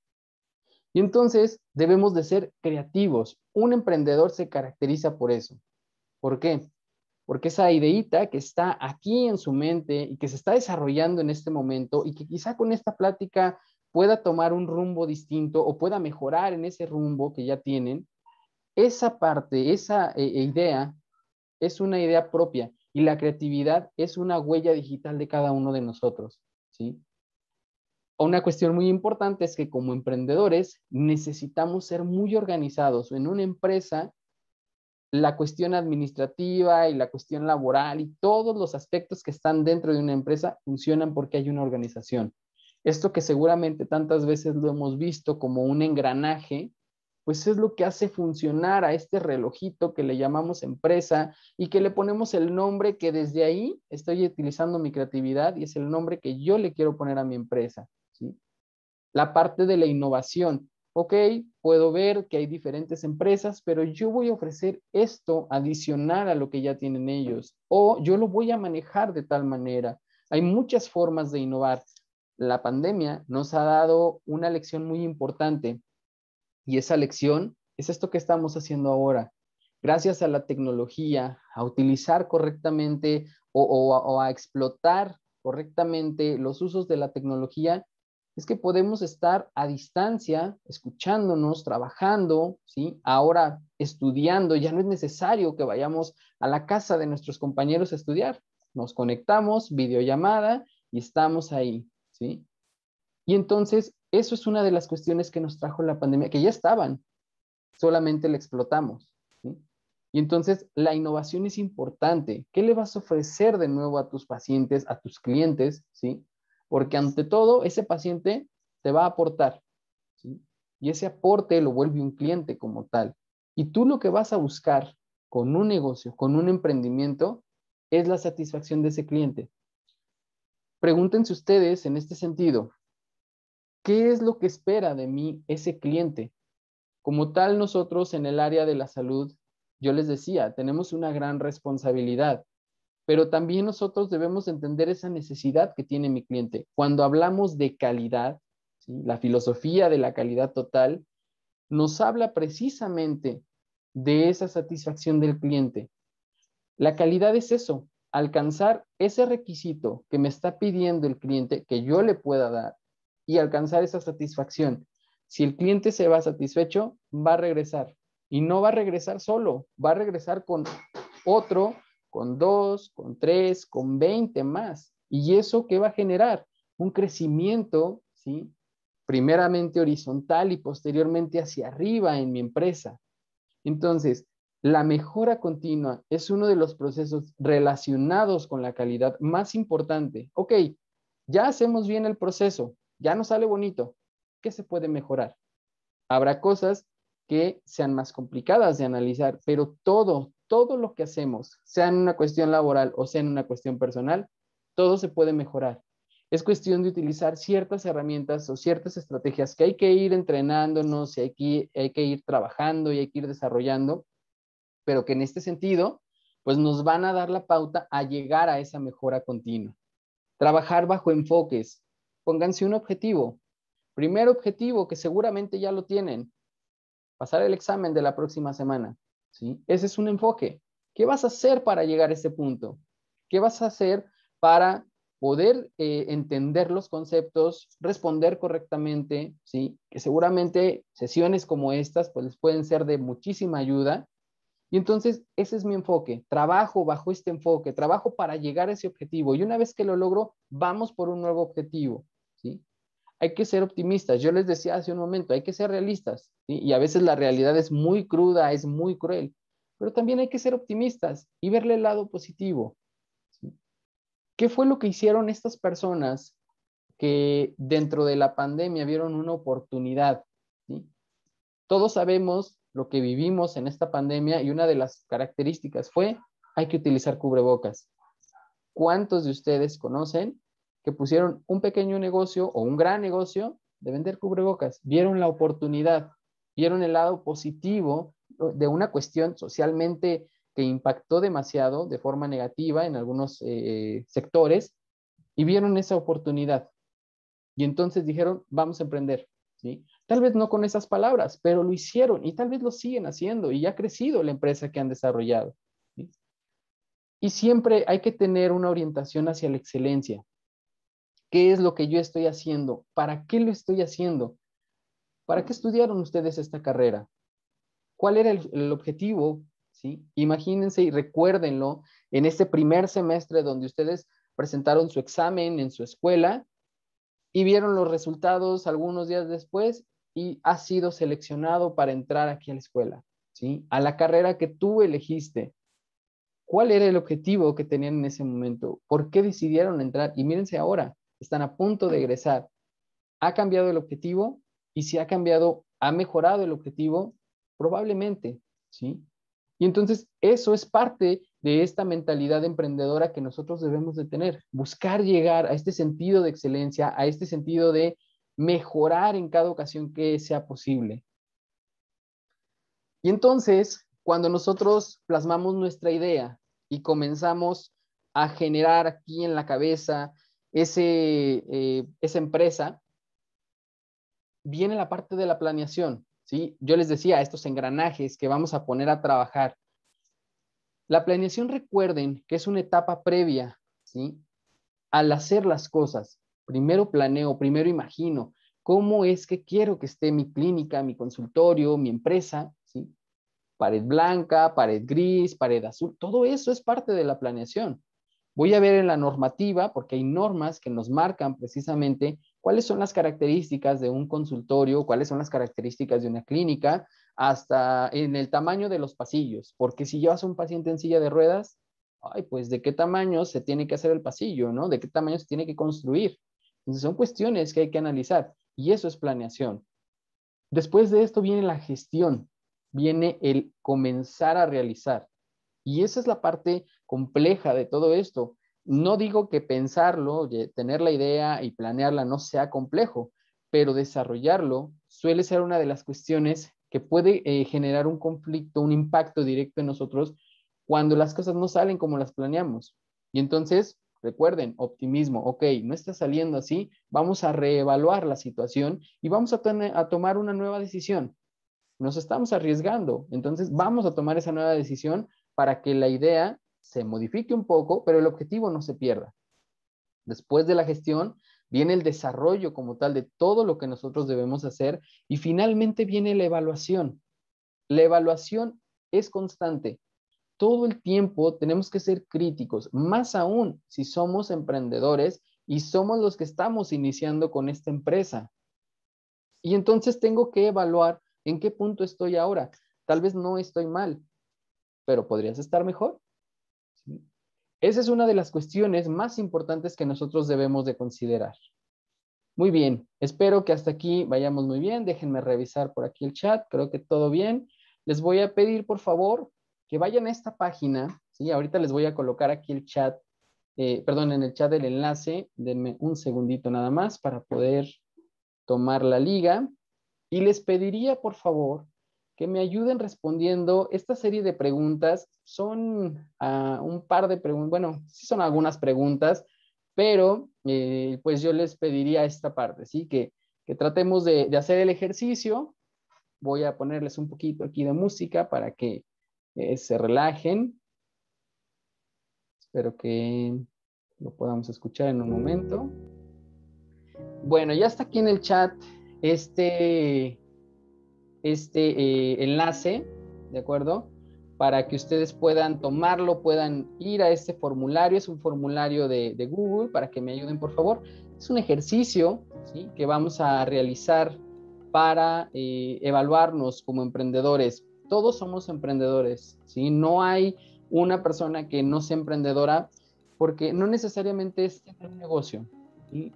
Y entonces debemos de ser creativos. Un emprendedor se caracteriza por eso. ¿Por qué? Porque esa ideita que está aquí en su mente y que se está desarrollando en este momento y que quizá con esta plática pueda tomar un rumbo distinto o pueda mejorar en ese rumbo que ya tienen, esa parte, esa idea es una idea propia y la creatividad es una huella digital de cada uno de nosotros, ¿sí? Una cuestión muy importante es que como emprendedores necesitamos ser muy organizados. En una empresa, la cuestión administrativa y la cuestión laboral y todos los aspectos que están dentro de una empresa funcionan porque hay una organización. Esto que seguramente tantas veces lo hemos visto como un engranaje, pues es lo que hace funcionar a este relojito que le llamamos empresa y que le ponemos el nombre que desde ahí estoy utilizando mi creatividad y es el nombre que yo le quiero poner a mi empresa, ¿sí? La parte de la innovación. Ok, puedo ver que hay diferentes empresas, pero yo voy a ofrecer esto adicional a lo que ya tienen ellos, o yo lo voy a manejar de tal manera. Hay muchas formas de innovar. la pandemia nos ha dado una lección muy importante y esa lección es esto que estamos haciendo ahora. Gracias a la tecnología, a utilizar correctamente o a explotar correctamente los usos de la tecnología, es que podemos estar a distancia, escuchándonos, trabajando, ¿sí? Ahora estudiando, ya no es necesario que vayamos a la casa de nuestros compañeros a estudiar. Nos conectamos, videollamada y estamos ahí, ¿sí? Y entonces, eso es una de las cuestiones que nos trajo la pandemia, que ya estaban, solamente la explotamos, ¿sí? Y entonces, la innovación es importante. ¿Qué le vas a ofrecer de nuevo a tus pacientes, a tus clientes, ¿sí? Porque ante todo, ese paciente te va a aportar, ¿sí? Y ese aporte lo vuelve un cliente como tal. Y tú lo que vas a buscar con un negocio, con un emprendimiento, es la satisfacción de ese cliente. Pregúntense ustedes en este sentido, ¿qué es lo que espera de mí ese cliente? Como tal, nosotros en el área de la salud, yo les decía, tenemos una gran responsabilidad, pero también nosotros debemos entender esa necesidad que tiene mi cliente. Cuando hablamos de calidad, ¿sí? La filosofía de la calidad total nos habla precisamente de esa satisfacción del cliente. La calidad es eso, alcanzar ese requisito que me está pidiendo el cliente que yo le pueda dar y alcanzar esa satisfacción. Si el cliente se va satisfecho, va a regresar. Y no va a regresar solo, va a regresar con otro, con 2, con 3, con 20 más. ¿Y eso qué va a generar? Un crecimiento, ¿sí? Primeramente horizontal y posteriormente hacia arriba en mi empresa. Entonces, la mejora continua es uno de los procesos relacionados con la calidad más importante. Ok, ya hacemos bien el proceso, ya nos sale bonito. ¿Qué se puede mejorar? Habrá cosas que sean más complicadas de analizar, pero todo lo que hacemos, sea en una cuestión laboral o sea en una cuestión personal, todo se puede mejorar. Es cuestión de utilizar ciertas herramientas o ciertas estrategias que hay que ir entrenándonos, y hay que ir trabajando y hay que ir desarrollando, pero que en este sentido, pues nos van a dar la pauta a llegar a esa mejora continua. Trabajar bajo enfoques. Pónganse un objetivo. Primer objetivo, que seguramente ya lo tienen, pasar el examen de la próxima semana, ¿sí? Ese es un enfoque. ¿Qué vas a hacer para llegar a ese punto? ¿Qué vas a hacer para poder entender los conceptos, responder correctamente, ¿sí? Que seguramente sesiones como estas pues les pueden ser de muchísima ayuda. Y entonces ese es mi enfoque. Trabajo bajo este enfoque, trabajo para llegar a ese objetivo. Y una vez que lo logro, vamos por un nuevo objetivo, ¿sí? Hay que ser optimistas. Yo les decía hace un momento, hay que ser realistas, ¿sí? Y a veces la realidad es muy cruda, es muy cruel, pero también hay que ser optimistas y verle el lado positivo, ¿sí? ¿Qué fue lo que hicieron estas personas que dentro de la pandemia vieron una oportunidad, ¿sí? Todos sabemos lo que vivimos en esta pandemia y una de las características fue hay que utilizar cubrebocas. ¿Cuántos de ustedes conocen que pusieron un pequeño negocio o un gran negocio de vender cubrebocas? Vieron la oportunidad, vieron el lado positivo de una cuestión socialmente que impactó demasiado de forma negativa en algunos sectores y vieron esa oportunidad. Y entonces dijeron, vamos a emprender, ¿sí? Tal vez no con esas palabras, pero lo hicieron y tal vez lo siguen haciendo y ya ha crecido la empresa que han desarrollado, ¿sí? Y siempre hay que tener una orientación hacia la excelencia. ¿Qué es lo que yo estoy haciendo? ¿Para qué lo estoy haciendo? ¿Para qué estudiaron ustedes esta carrera? ¿Cuál era el objetivo? ¿Sí? Imagínense y recuérdenlo en este primer semestre donde ustedes presentaron su examen en su escuela y vieron los resultados algunos días después y has sido seleccionado para entrar aquí a la escuela, ¿sí? A la carrera que tú elegiste. ¿Cuál era el objetivo que tenían en ese momento? ¿Por qué decidieron entrar? Y mírense ahora, están a punto de egresar. ¿Ha cambiado el objetivo? Y si ha cambiado, ¿ha mejorado el objetivo? Probablemente, ¿sí? Y entonces eso es parte de esta mentalidad emprendedora que nosotros debemos de tener, buscar llegar a este sentido de excelencia, a este sentido de mejorar en cada ocasión que sea posible. Y entonces, cuando nosotros plasmamos nuestra idea y comenzamos a generar aquí en la cabeza esa empresa, viene la parte de la planeación, ¿sí? Yo les decía, estos engranajes que vamos a poner a trabajar. La planeación, recuerden que es una etapa previa, ¿sí? Al hacer las cosas, primero planeo, primero imagino cómo es que quiero que esté mi clínica, mi consultorio, mi empresa, ¿sí? Pared blanca, pared gris, pared azul, todo eso es parte de la planeación. Voy a ver en la normativa, porque hay normas que nos marcan precisamente cuáles son las características de un consultorio, cuáles son las características de una clínica, hasta en el tamaño de los pasillos, porque si llevas a un paciente en silla de ruedas, ay, pues de qué tamaño se tiene que hacer el pasillo, ¿no? De qué tamaño se tiene que construir. Entonces son cuestiones que hay que analizar y eso es planeación. Después de esto viene la gestión, viene el comenzar a realizar. Y esa es la parte compleja de todo esto. No digo que pensarlo, tener la idea y planearla no sea complejo, pero desarrollarlo suele ser una de las cuestiones que puede generar un conflicto, un impacto directo en nosotros cuando las cosas no salen como las planeamos. Y entonces, recuerden, optimismo, ok, no está saliendo así, vamos a reevaluar la situación y vamos a tomar una nueva decisión. Nos estamos arriesgando, entonces vamos a tomar esa nueva decisión para que la idea se modifique un poco, pero el objetivo no se pierda. Después de la gestión viene el desarrollo como tal de todo lo que nosotros debemos hacer y finalmente viene la evaluación. La evaluación es constante. Todo el tiempo tenemos que ser críticos, más aún si somos emprendedores y somos los que estamos iniciando con esta empresa. Y entonces tengo que evaluar en qué punto estoy ahora. Tal vez no estoy mal, pero podrías estar mejor. ¿Sí? Esa es una de las cuestiones más importantes que nosotros debemos de considerar. Muy bien, espero que hasta aquí vayamos muy bien. Déjenme revisar por aquí el chat, creo que todo bien. Les voy a pedir, por favor, que vayan a esta página, ¿sí? Ahorita les voy a colocar aquí el chat, perdón, en el chat del enlace. Denme un segundito nada más para poder tomar la liga. Y les pediría, por favor, que me ayuden respondiendo esta serie de preguntas. Son un par de preguntas, bueno, sí son algunas preguntas, pero pues yo les pediría esta parte, ¿sí? Que tratemos de hacer el ejercicio. Voy a ponerles un poquito aquí de música para que se relajen. Espero que lo podamos escuchar en un momento. Bueno, ya está aquí en el chat este, enlace, ¿de acuerdo? Para que ustedes puedan tomarlo, puedan ir a este formulario. Es un formulario de Google, para que me ayuden, por favor. Es un ejercicio, ¿sí? Que vamos a realizar para evaluarnos como emprendedores. Todos somos emprendedores, ¿sí? No hay una persona que no sea emprendedora, porque no necesariamente es tener un negocio, ¿sí?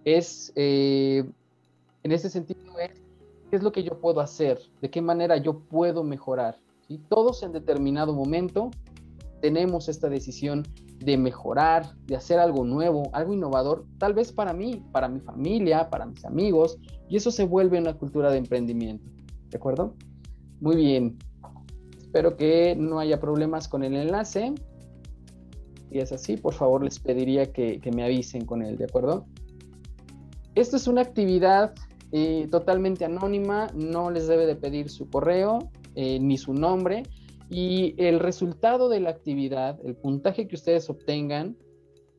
En ese sentido es qué es lo que yo puedo hacer, de qué manera yo puedo mejorar. ¿Sí? Todos en determinado momento tenemos esta decisión de mejorar, de hacer algo nuevo, algo innovador, tal vez para mí, para mi familia, para mis amigos, y eso se vuelve una cultura de emprendimiento. ¿De acuerdo? Muy bien. Espero que no haya problemas con el enlace. Si es así, por favor, les pediría que me avisen con él, ¿de acuerdo? Esto es una actividad totalmente anónima, no les debe de pedir su correo ni su nombre, y el resultado de la actividad, el puntaje que ustedes obtengan,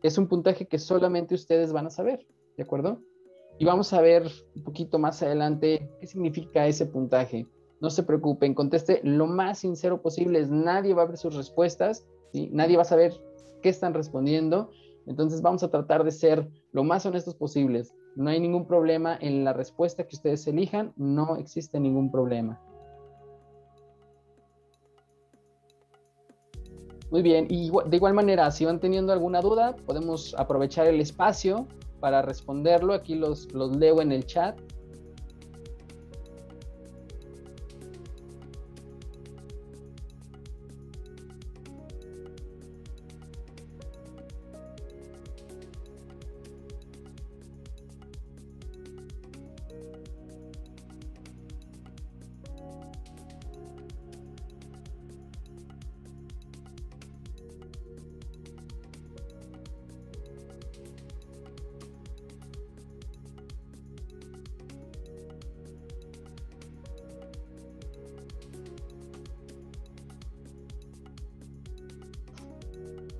es un puntaje que solamente ustedes van a saber, ¿de acuerdo? Y vamos a ver un poquito más adelante qué significa ese puntaje. No se preocupen, conteste lo más sincero posible. Nadie va a ver sus respuestas, ¿sí? Nadie va a saber qué están respondiendo. Entonces vamos a tratar de ser lo más honestos posibles. No hay ningún problema en la respuesta que ustedes elijan. No existe ningún problema. Muy bien, y de igual manera, si van teniendo alguna duda, podemos aprovechar el espacio para responderlo. Aquí los leo en el chat.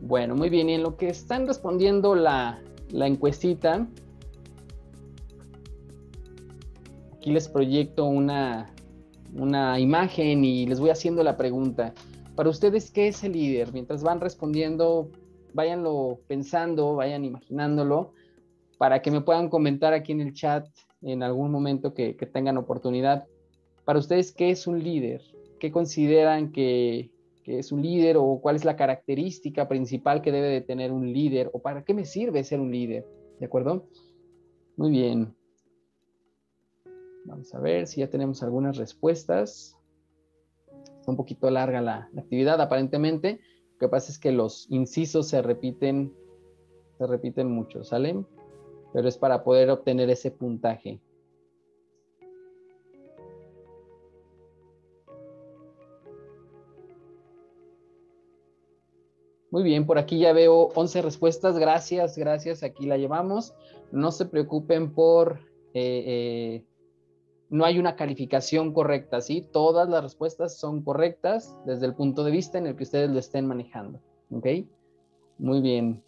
Bueno, muy bien. Y en lo que están respondiendo la encuestita, aquí les proyecto una imagen y les voy haciendo la pregunta. Para ustedes, ¿qué es el líder? Mientras van respondiendo, váyanlo pensando, vayan imaginándolo, para que me puedan comentar aquí en el chat en algún momento que tengan oportunidad. Para ustedes, ¿qué es un líder? ¿Qué consideran que es un líder o cuál es la característica principal que debe de tener un líder o para qué me sirve ser un líder? ¿De acuerdo? Muy bien. Vamos a ver si ya tenemos algunas respuestas. Está un poquito larga la actividad, aparentemente. Lo que pasa es que los incisos se repiten mucho, ¿sale? Pero es para poder obtener ese puntaje. Muy bien, por aquí ya veo 11 respuestas. Gracias, gracias. Aquí la llevamos. No se preocupen por... no hay una calificación correcta, ¿sí? Todas las respuestas son correctas desde el punto de vista en el que ustedes lo estén manejando, ¿ok? Muy bien.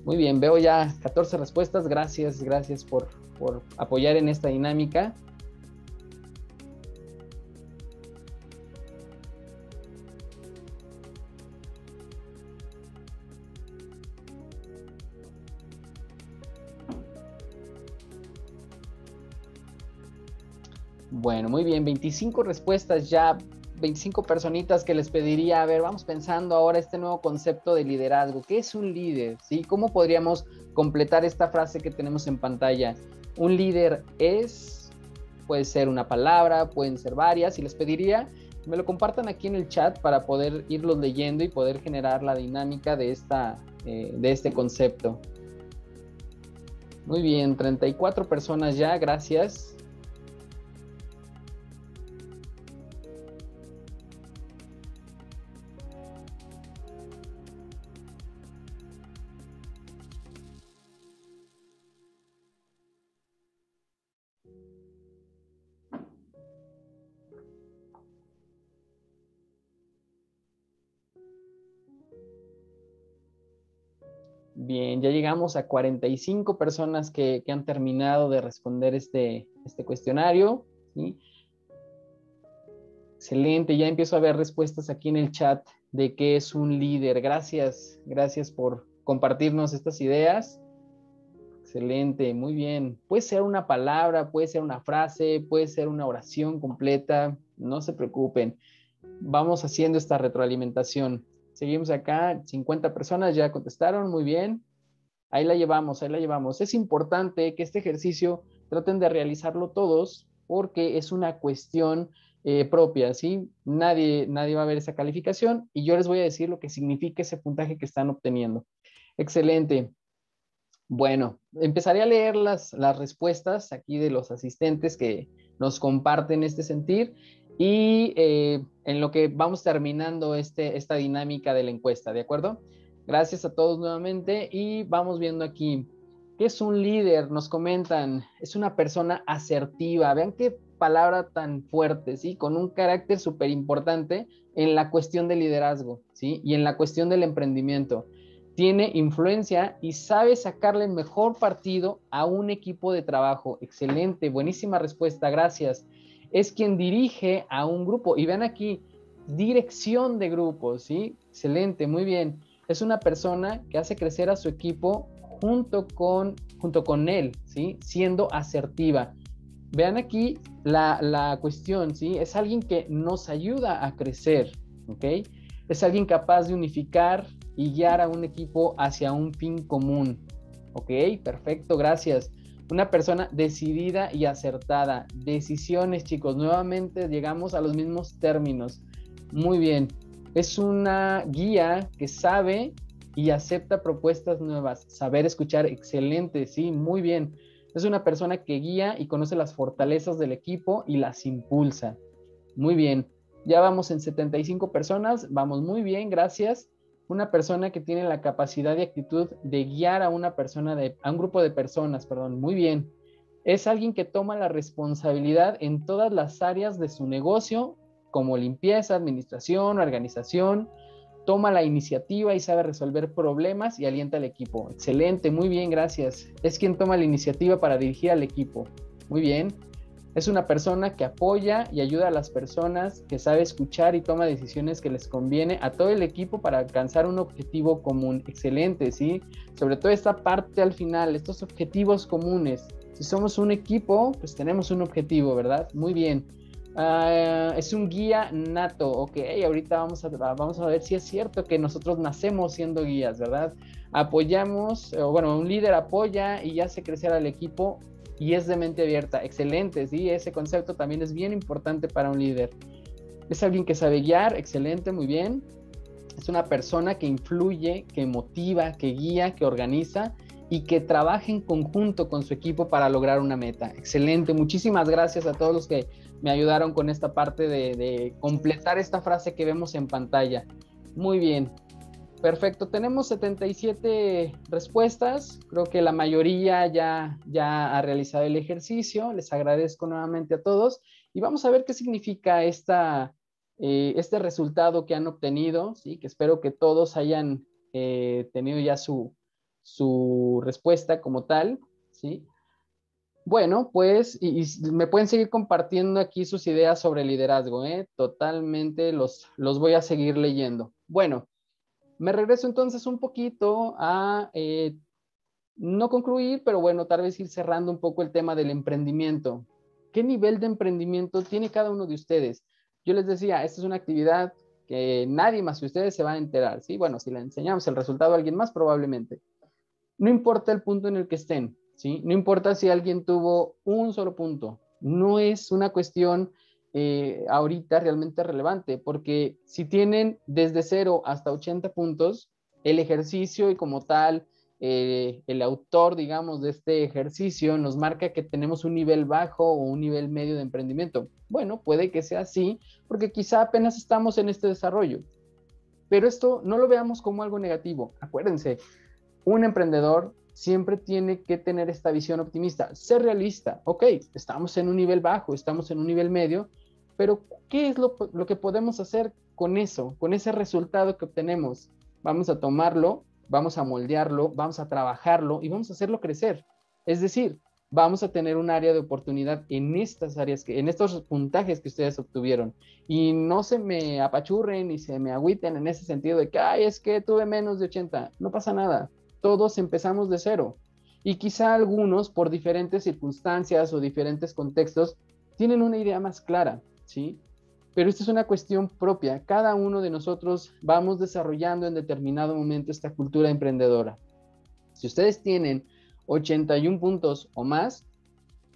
Muy bien, veo ya 14 respuestas. Gracias, gracias por apoyar en esta dinámica. Bueno, muy bien, 25 respuestas ya, 25 personitas que les pediría, a ver, vamos pensando ahora este nuevo concepto de liderazgo. ¿Qué es un líder? ¿Sí? ¿Cómo podríamos completar esta frase que tenemos en pantalla? Un líder es, puede ser una palabra, pueden ser varias, y les pediría que me lo compartan aquí en el chat para poder irlos leyendo y poder generar la dinámica de este concepto. Muy bien, 34 personas ya, gracias. Bien, ya llegamos a 45 personas que han terminado de responder este cuestionario, ¿sí? Excelente, ya empiezo a ver respuestas aquí en el chat de qué es un líder. Gracias, gracias por compartirnos estas ideas. Excelente, muy bien. Puede ser una palabra, puede ser una frase, puede ser una oración completa. No se preocupen. Vamos haciendo esta retroalimentación. Seguimos acá, 50 personas ya contestaron, muy bien. Ahí la llevamos, ahí la llevamos. Es importante que este ejercicio traten de realizarlo todos porque es una cuestión propia, ¿sí? Nadie va a ver esa calificación y yo les voy a decir lo que significa ese puntaje que están obteniendo. Excelente. Bueno, empezaré a leer las respuestas aquí de los asistentes que nos comparten este sentir y en lo que vamos terminando esta dinámica de la encuesta, ¿de acuerdo? Gracias a todos nuevamente y vamos viendo aquí. ¿Qué es un líder? Nos comentan, es una persona asertiva. Vean qué palabra tan fuerte, ¿sí? Con un carácter súper importante en la cuestión del liderazgo, ¿sí? Y en la cuestión del emprendimiento. Tiene influencia y sabe sacarle el mejor partido a un equipo de trabajo. Excelente, buenísima respuesta, gracias. Es quien dirige a un grupo. Y vean aquí, dirección de grupos, ¿sí? Excelente, muy bien. Es una persona que hace crecer a su equipo junto con él, ¿sí? Siendo asertiva. Vean aquí la cuestión, ¿sí? Es alguien que nos ayuda a crecer, ¿ok? Es alguien capaz de unificar y guiar a un equipo hacia un fin común. Ok, perfecto, gracias. Una persona decidida y acertada. Decisiones, chicos. Nuevamente llegamos a los mismos términos. Muy bien. Es una guía que sabe y acepta propuestas nuevas. Saber escuchar, excelente, sí, muy bien. Es una persona que guía y conoce las fortalezas del equipo y las impulsa. Muy bien. Ya vamos en 75 personas. Vamos muy bien, gracias. Una persona que tiene la capacidad y actitud de guiar a a un grupo de personas, perdón, muy bien. Es alguien que toma la responsabilidad en todas las áreas de su negocio, como limpieza, administración, organización. toma la iniciativa y sabe resolver problemas y alienta al equipo. Excelente, muy bien, gracias. Es quien toma la iniciativa para dirigir al equipo. Muy bien. Es una persona que apoya y ayuda a las personas, que sabe escuchar y toma decisiones que les conviene a todo el equipo para alcanzar un objetivo común. Excelente, ¿sí? Sobre todo esta parte al final, estos objetivos comunes. Si somos un equipo, pues tenemos un objetivo, ¿verdad? Muy bien. Es un guía nato, ok, ahorita vamos a ver si es cierto que nosotros nacemos siendo guías, ¿verdad? Apoyamos, bueno, un líder apoya y hace crecer al equipo y es de mente abierta. Excelente, sí, ese concepto también es bien importante para un líder. Es alguien que sabe guiar, excelente, muy bien. Es una persona que influye, que motiva, que guía, que organiza y que trabaja en conjunto con su equipo para lograr una meta. Excelente, muchísimas gracias a todos los que me ayudaron con esta parte de completar esta frase que vemos en pantalla. Muy bien, perfecto. Tenemos 77 respuestas. Creo que la mayoría ya ha realizado el ejercicio. Les agradezco nuevamente a todos y vamos a ver qué significa este resultado que han obtenido, ¿sí? Que espero que todos hayan tenido ya su respuesta como tal, ¿sí? Bueno, pues, y me pueden seguir compartiendo aquí sus ideas sobre liderazgo, ¿eh? Totalmente los voy a seguir leyendo. Bueno, me regreso entonces un poquito a no concluir, pero bueno, tal vez ir cerrando un poco el tema del emprendimiento. ¿Qué nivel de emprendimiento tiene cada uno de ustedes? Yo les decía, esta es una actividad que nadie más que ustedes se va a enterar, ¿sí? Bueno, si le enseñamos el resultado a alguien más, probablemente. No importa el punto en el que estén, ¿sí? No importa si alguien tuvo un solo punto. No es una cuestión ahorita realmente relevante, porque si tienen desde 0 hasta 80 puntos, el ejercicio y como tal, el autor, digamos, de este ejercicio nos marca que tenemos un nivel bajo o un nivel medio de emprendimiento. Bueno, puede que sea así, porque quizá apenas estamos en este desarrollo. Pero esto no lo veamos como algo negativo. Acuérdense, un emprendedor siempre tiene que tener esta visión optimista, ser realista. Ok, estamos en un nivel bajo, estamos en un nivel medio, pero ¿qué es lo que podemos hacer con eso, con ese resultado que obtenemos? Vamos a tomarlo, vamos a moldearlo, vamos a trabajarlo y vamos a hacerlo crecer. Es decir, vamos a tener un área de oportunidad en estas áreas, en estos puntajes que ustedes obtuvieron. Y no se me apachurren ni se me agüiten en ese sentido de que, ay, es que tuve menos de 80. No pasa nada. Todos empezamos de 0. Y quizá algunos, por diferentes circunstancias o diferentes contextos, tienen una idea más clara, ¿sí? Pero esta es una cuestión propia. Cada uno de nosotros vamos desarrollando en determinado momento esta cultura emprendedora. Si ustedes tienen 81 puntos o más,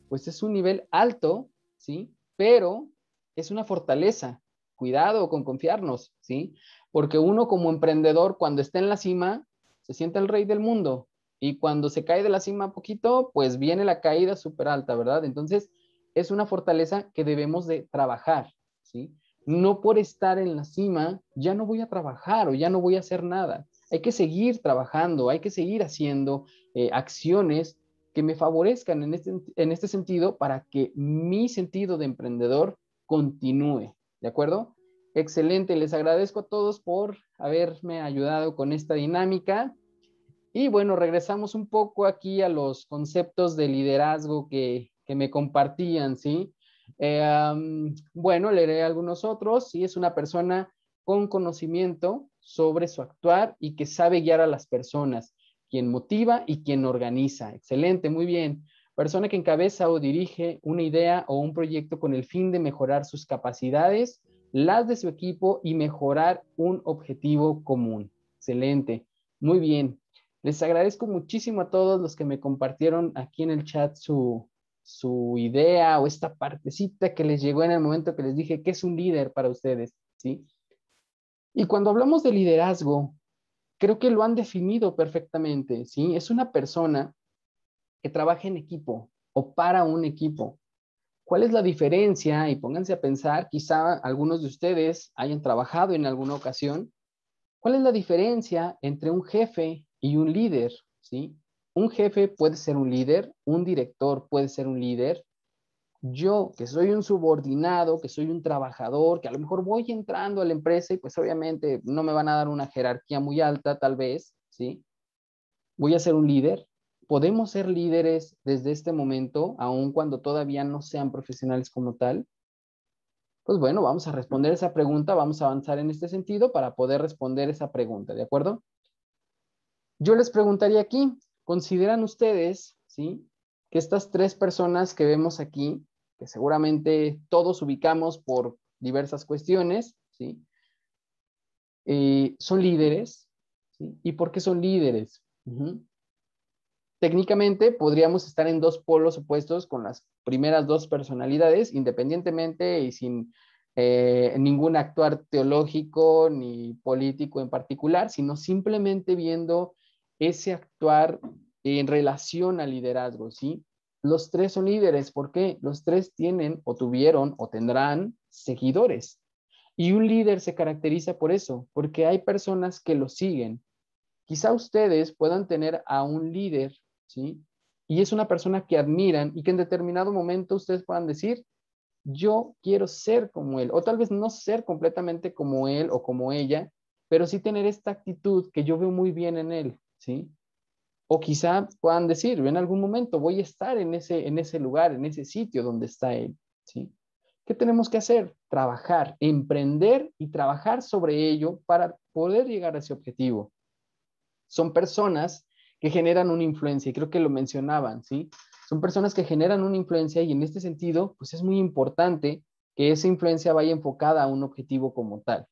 pues es un nivel alto, ¿sí? Pero es una fortaleza. Cuidado con confiarnos, ¿sí? Porque uno como emprendedor, cuando está en la cima, se siente el rey del mundo. Y cuando se cae de la cima poquito, pues viene la caída súper alta, ¿verdad? Entonces, es una fortaleza que debemos de trabajar, ¿sí? No por estar en la cima, ya no voy a trabajar o ya no voy a hacer nada. Hay que seguir trabajando, hay que seguir haciendo acciones que me favorezcan en este sentido para que mi sentido de emprendedor continúe, ¿de acuerdo? Excelente, les agradezco a todos por haberme ayudado con esta dinámica. Y bueno, regresamos un poco aquí a los conceptos de liderazgo que me compartían, ¿sí? Bueno, leeré algunos otros, ¿sí? Es una persona con conocimiento sobre su actuar y que sabe guiar a las personas, quien motiva y quien organiza. Excelente, muy bien. Persona que encabeza o dirige una idea o un proyecto con el fin de mejorar sus capacidades, las de su equipo y mejorar un objetivo común. Excelente, muy bien. Les agradezco muchísimo a todos los que me compartieron aquí en el chat su idea o esta partecita que les llegó en el momento que les dije que es un líder para ustedes, ¿sí? Y cuando hablamos de liderazgo, creo que lo han definido perfectamente, ¿sí? Es una persona que trabaja en equipo o para un equipo. ¿Cuál es la diferencia? Y pónganse a pensar, quizá algunos de ustedes hayan trabajado en alguna ocasión. ¿Cuál es la diferencia entre un jefe y un líder? ¿Sí? Un jefe puede ser un líder, un director puede ser un líder, Yo, que soy un subordinado, que soy un trabajador, que a lo mejor voy entrando a la empresa y pues obviamente no me van a dar una jerarquía muy alta, tal vez, ¿sí? Voy a ser un líder. ¿Podemos ser líderes desde este momento, aun cuando todavía no sean profesionales como tal? Pues bueno, vamos a responder esa pregunta, vamos a avanzar en este sentido para poder responder esa pregunta, ¿de acuerdo? Yo les preguntaría aquí, ¿consideran ustedes, sí, que estas tres personas que vemos aquí, que seguramente todos ubicamos por diversas cuestiones, sí, son líderes? ¿Sí? ¿Y por qué son líderes? Técnicamente podríamos estar en dos polos opuestos con las primeras dos personalidades, independientemente y sin ningún actuar teológico ni político en particular, sino simplemente viendo ese actuar en relación al liderazgo, ¿sí? Los tres son líderes, ¿por qué? Los tres tienen o tuvieron o tendrán seguidores. Y un líder se caracteriza por eso, porque hay personas que lo siguen. Quizá ustedes puedan tener a un líder, ¿sí? Y es una persona que admiran y que en determinado momento ustedes puedan decir, yo quiero ser como él, o tal vez no ser completamente como él o como ella, pero sí tener esta actitud que yo veo muy bien en él, ¿sí? O quizá puedan decir, en algún momento voy a estar en ese lugar, en ese sitio donde está él, ¿sí? ¿Qué tenemos que hacer? Trabajar, emprender y trabajar sobre ello para poder llegar a ese objetivo. Son personas que generan una influencia, y creo que lo mencionaban, ¿sí? Son personas que generan una influencia y en este sentido, pues es muy importante que esa influencia vaya enfocada a un objetivo como tal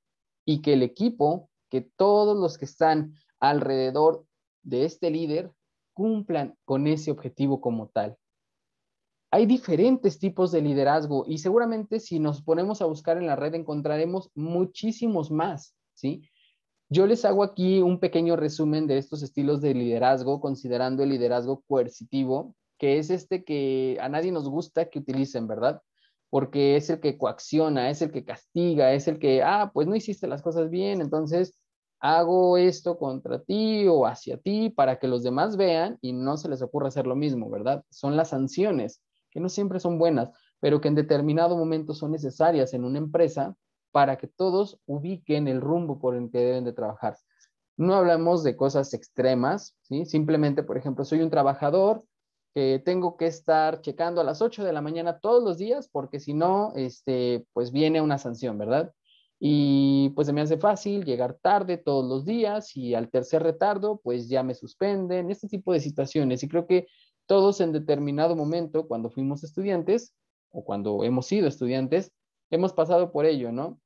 y que el equipo, que todos los que están alrededor de este líder cumplan con ese objetivo como tal. Hay diferentes tipos de liderazgo y seguramente si nos ponemos a buscar en la red encontraremos muchísimos más, ¿sí? Yo les hago aquí un pequeño resumen de estos estilos de liderazgo, considerando el liderazgo coercitivo, que es este que a nadie nos gusta que utilicen, ¿verdad? Porque es el que coacciona, es el que castiga, es el que, pues no hiciste las cosas bien, entonces hago esto contra ti o hacia ti para que los demás vean y no se les ocurra hacer lo mismo, ¿verdad? Son las sanciones, que no siempre son buenas, pero que en determinado momento son necesarias en una empresa para que todos ubiquen el rumbo por el que deben de trabajar. No hablamos de cosas extremas, ¿sí? Simplemente, por ejemplo, soy un trabajador que tengo que estar checando a las 8 de la mañana todos los días porque si no, pues viene una sanción, ¿verdad? Y pues se me hace fácil llegar tarde todos los días y al tercer retardo, pues ya me suspenden, este tipo de situaciones. Y creo que todos en determinado momento, cuando fuimos estudiantes o cuando hemos sido estudiantes, hemos pasado por ello, ¿no?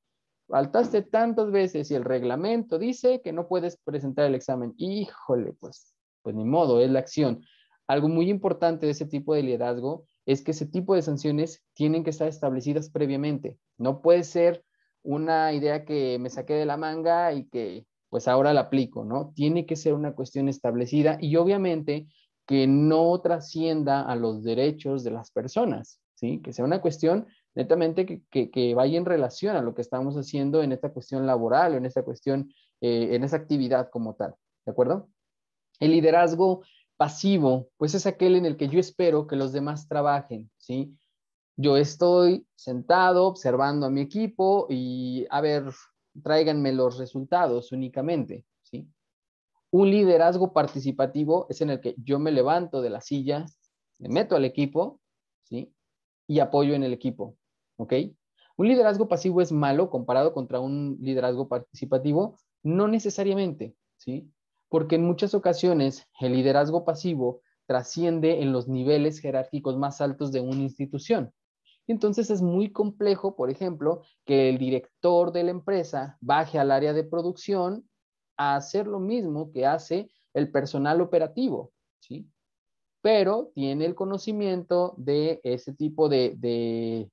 Faltaste tantas veces y el reglamento dice que no puedes presentar el examen. Híjole, pues ni modo, es la acción. Algo muy importante de ese tipo de liderazgo es que ese tipo de sanciones tienen que estar establecidas previamente. No puede ser una idea que me saqué de la manga y que pues ahora la aplico, ¿no? Tiene que ser una cuestión establecida y obviamente que no trascienda a los derechos de las personas, ¿sí? Que sea una cuestión netamente que vaya en relación a lo que estamos haciendo en esta cuestión laboral o en esta cuestión, en esa actividad como tal, ¿de acuerdo? El liderazgo pasivo, pues es aquel en el que yo espero que los demás trabajen, ¿sí? Yo estoy sentado observando a mi equipo y, a ver, tráiganme los resultados únicamente, ¿sí? Un liderazgo participativo es en el que yo me levanto de la silla, me meto al equipo, ¿sí? Y apoyo en el equipo, ¿ok? Un liderazgo pasivo es malo comparado contra un liderazgo participativo, no necesariamente, ¿sí? Porque en muchas ocasiones el liderazgo pasivo trasciende en los niveles jerárquicos más altos de una institución. Entonces es muy complejo, por ejemplo, que el director de la empresa baje al área de producción a hacer lo mismo que hace el personal operativo, ¿sí? Pero tiene el conocimiento de ese tipo de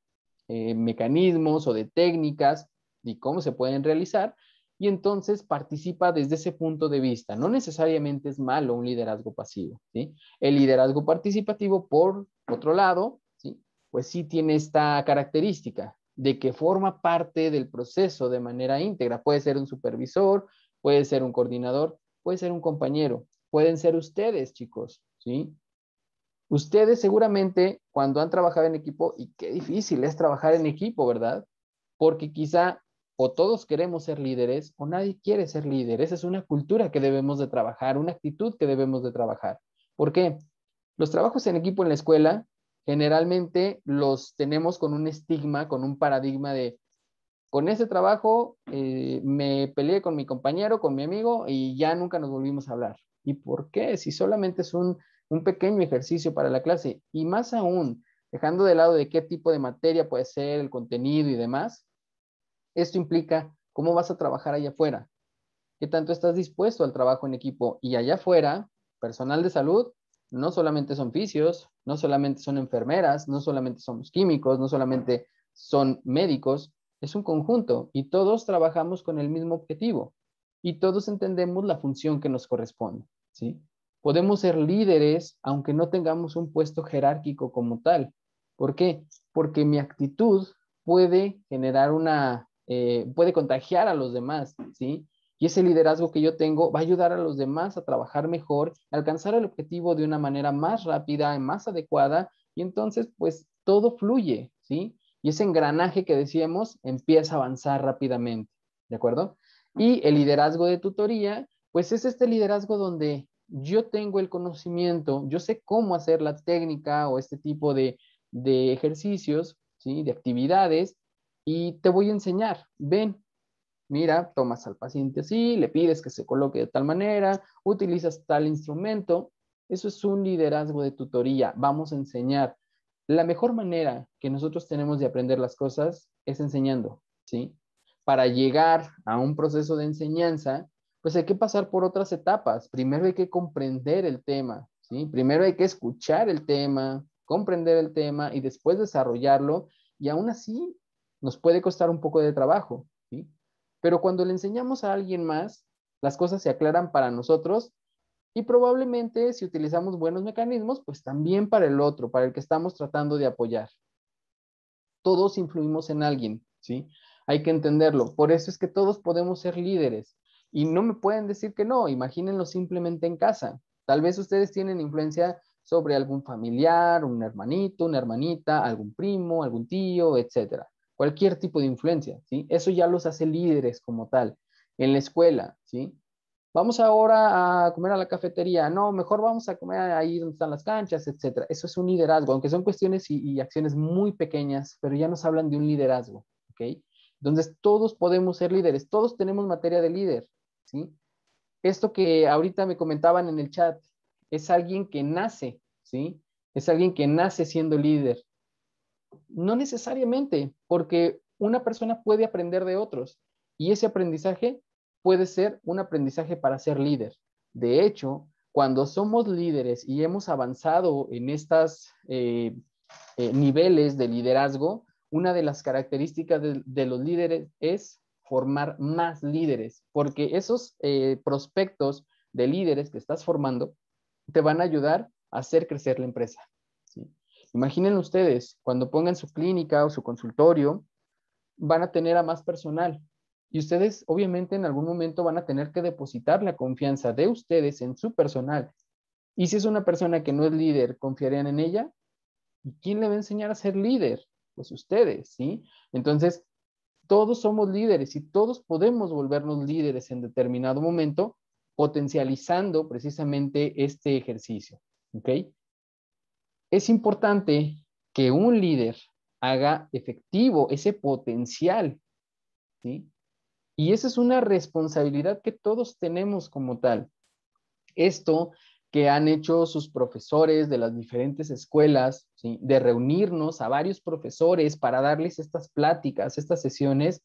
mecanismos o de técnicas y cómo se pueden realizar y entonces participa desde ese punto de vista. No necesariamente es malo un liderazgo pasivo, ¿sí? El liderazgo participativo, por otro lado, ¿sí? Pues sí tiene esta característica de que forma parte del proceso de manera íntegra. Puede ser un supervisor, puede ser un coordinador, puede ser un compañero, pueden ser ustedes, chicos, ¿sí? Ustedes seguramente cuando han trabajado en equipo, y qué difícil es trabajar en equipo, ¿verdad? Porque quizá o todos queremos ser líderes o nadie quiere ser líder. Esa es una cultura que debemos de trabajar, una actitud que debemos de trabajar. ¿Por qué? Los trabajos en equipo en la escuela generalmente los tenemos con un estigma, con un paradigma de, con ese trabajo me peleé con mi compañero, con mi amigo y ya nunca nos volvimos a hablar. ¿Y por qué? Si solamente es un pequeño ejercicio para la clase y más aún, dejando de lado de qué tipo de materia puede ser, el contenido y demás, esto implica cómo vas a trabajar allá afuera, qué tanto estás dispuesto al trabajo en equipo y allá afuera, personal de salud, no solamente son fisios, no solamente son enfermeras, no solamente somos químicos, no solamente son médicos, es un conjunto y todos trabajamos con el mismo objetivo y todos entendemos la función que nos corresponde, ¿sí? Podemos ser líderes aunque no tengamos un puesto jerárquico como tal. ¿Por qué? Porque mi actitud puede generar puede contagiar a los demás, ¿sí? Y ese liderazgo que yo tengo va a ayudar a los demás a trabajar mejor, a alcanzar el objetivo de una manera más rápida, más adecuada, y entonces pues todo fluye, ¿sí? Y ese engranaje que decíamos empieza a avanzar rápidamente, ¿de acuerdo? Y el liderazgo de tutoría, pues es este liderazgo donde yo tengo el conocimiento, yo sé cómo hacer la técnica o este tipo de ejercicios, ¿sí? De actividades, y te voy a enseñar, ven, mira, tomas al paciente así, le pides que se coloque de tal manera, utilizas tal instrumento. Eso es un liderazgo de tutoría. Vamos a enseñar. La mejor manera que nosotros tenemos de aprender las cosas es enseñando, ¿sí? Para llegar a un proceso de enseñanza, pues hay que pasar por otras etapas. Primero hay que comprender el tema, ¿sí? Primero hay que escuchar el tema, comprender el tema y después desarrollarlo. Y aún así nos puede costar un poco de trabajo, ¿sí? Pero cuando le enseñamos a alguien más, las cosas se aclaran para nosotros y probablemente si utilizamos buenos mecanismos, pues también para el otro, para el que estamos tratando de apoyar. Todos influimos en alguien, ¿sí? Hay que entenderlo. Por eso es que todos podemos ser líderes. Y no me pueden decir que no, imagínenlo simplemente en casa. Tal vez ustedes tienen influencia sobre algún familiar, un hermanito, una hermanita, algún primo, algún tío, etcétera. Cualquier tipo de influencia, ¿sí? Eso ya los hace líderes como tal. En la escuela, ¿sí? Vamos ahora a comer a la cafetería. No, mejor vamos a comer ahí donde están las canchas, etcétera. Eso es un liderazgo, aunque son cuestiones y acciones muy pequeñas, pero ya nos hablan de un liderazgo, ¿ok? Entonces, todos podemos ser líderes, todos tenemos materia de líder, ¿sí? Esto que ahorita me comentaban en el chat es alguien que nace, ¿sí? Es alguien que nace siendo líder. No necesariamente, porque una persona puede aprender de otros y ese aprendizaje puede ser un aprendizaje para ser líder. De hecho, cuando somos líderes y hemos avanzado en estos niveles de liderazgo, una de las características de los líderes es formar más líderes, porque esos prospectos de líderes que estás formando te van a ayudar a hacer crecer la empresa, ¿sí? Imaginen ustedes, cuando pongan su clínica o su consultorio, van a tener a más personal y ustedes obviamente en algún momento van a tener que depositar la confianza de ustedes en su personal. Y si es una persona que no es líder, ¿confiarían en ella? ¿Y quién le va a enseñar a ser líder? Pues ustedes, ¿sí? Entonces, todos somos líderes y todos podemos volvernos líderes en determinado momento, potencializando precisamente este ejercicio, ¿ok? Es importante que un líder haga efectivo ese potencial, ¿sí? Y esa es una responsabilidad que todos tenemos como tal. Esto que han hecho sus profesores de las diferentes escuelas, ¿sí? De reunirnos a varios profesores para darles estas pláticas, estas sesiones,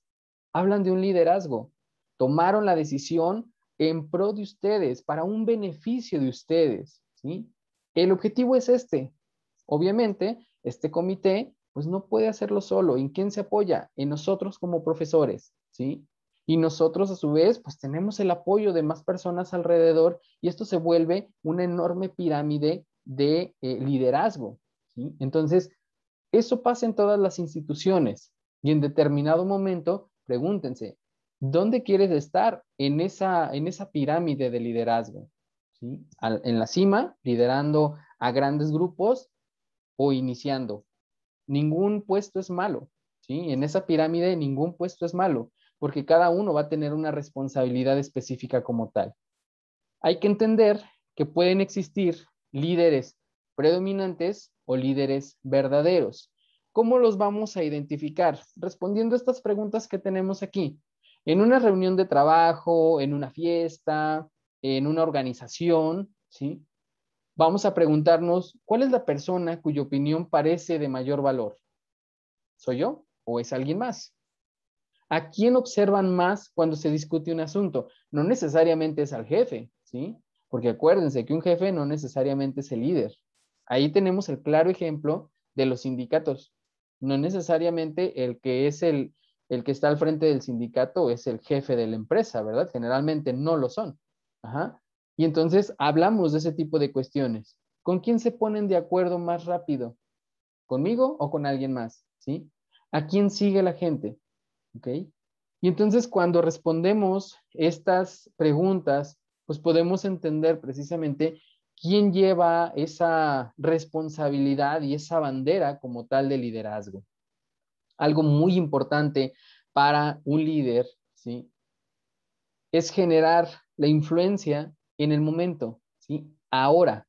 hablan de un liderazgo. Tomaron la decisión en pro de ustedes, para un beneficio de ustedes, ¿sí? El objetivo es este. Obviamente, este comité, pues no puede hacerlo solo. ¿En quién se apoya? En nosotros como profesores, ¿sí? Y nosotros a su vez, pues tenemos el apoyo de más personas alrededor y esto se vuelve una enorme pirámide de liderazgo, ¿sí? Entonces, eso pasa en todas las instituciones y en determinado momento, pregúntense, ¿dónde quieres estar en esa pirámide de liderazgo? ¿Sí? En la cima, liderando a grandes grupos o iniciando. Ningún puesto es malo, ¿sí? En esa pirámide ningún puesto es malo, porque cada uno va a tener una responsabilidad específica como tal. Hay que entender que pueden existir líderes predominantes o líderes verdaderos. ¿Cómo los vamos a identificar? Respondiendo a estas preguntas que tenemos aquí. En una reunión de trabajo, en una fiesta, en una organización, ¿sí? Vamos a preguntarnos, ¿cuál es la persona cuya opinión parece de mayor valor? ¿Soy yo o es alguien más? ¿A quién observan más cuando se discute un asunto? No necesariamente es al jefe, ¿sí? Porque acuérdense que un jefe no necesariamente es el líder. Ahí tenemos el claro ejemplo de los sindicatos. No necesariamente el que es el que está al frente del sindicato es el jefe de la empresa, ¿verdad? Generalmente no lo son. Ajá. Y entonces hablamos de ese tipo de cuestiones. ¿Con quién se ponen de acuerdo más rápido? ¿Conmigo o con alguien más? ¿Sí? ¿A quién sigue la gente? ¿Ok? Y entonces cuando respondemos estas preguntas, pues podemos entender precisamente quién lleva esa responsabilidad y esa bandera como tal de liderazgo. Algo muy importante para un líder, ¿sí? Es generar la influencia en el momento, ¿sí? Ahora,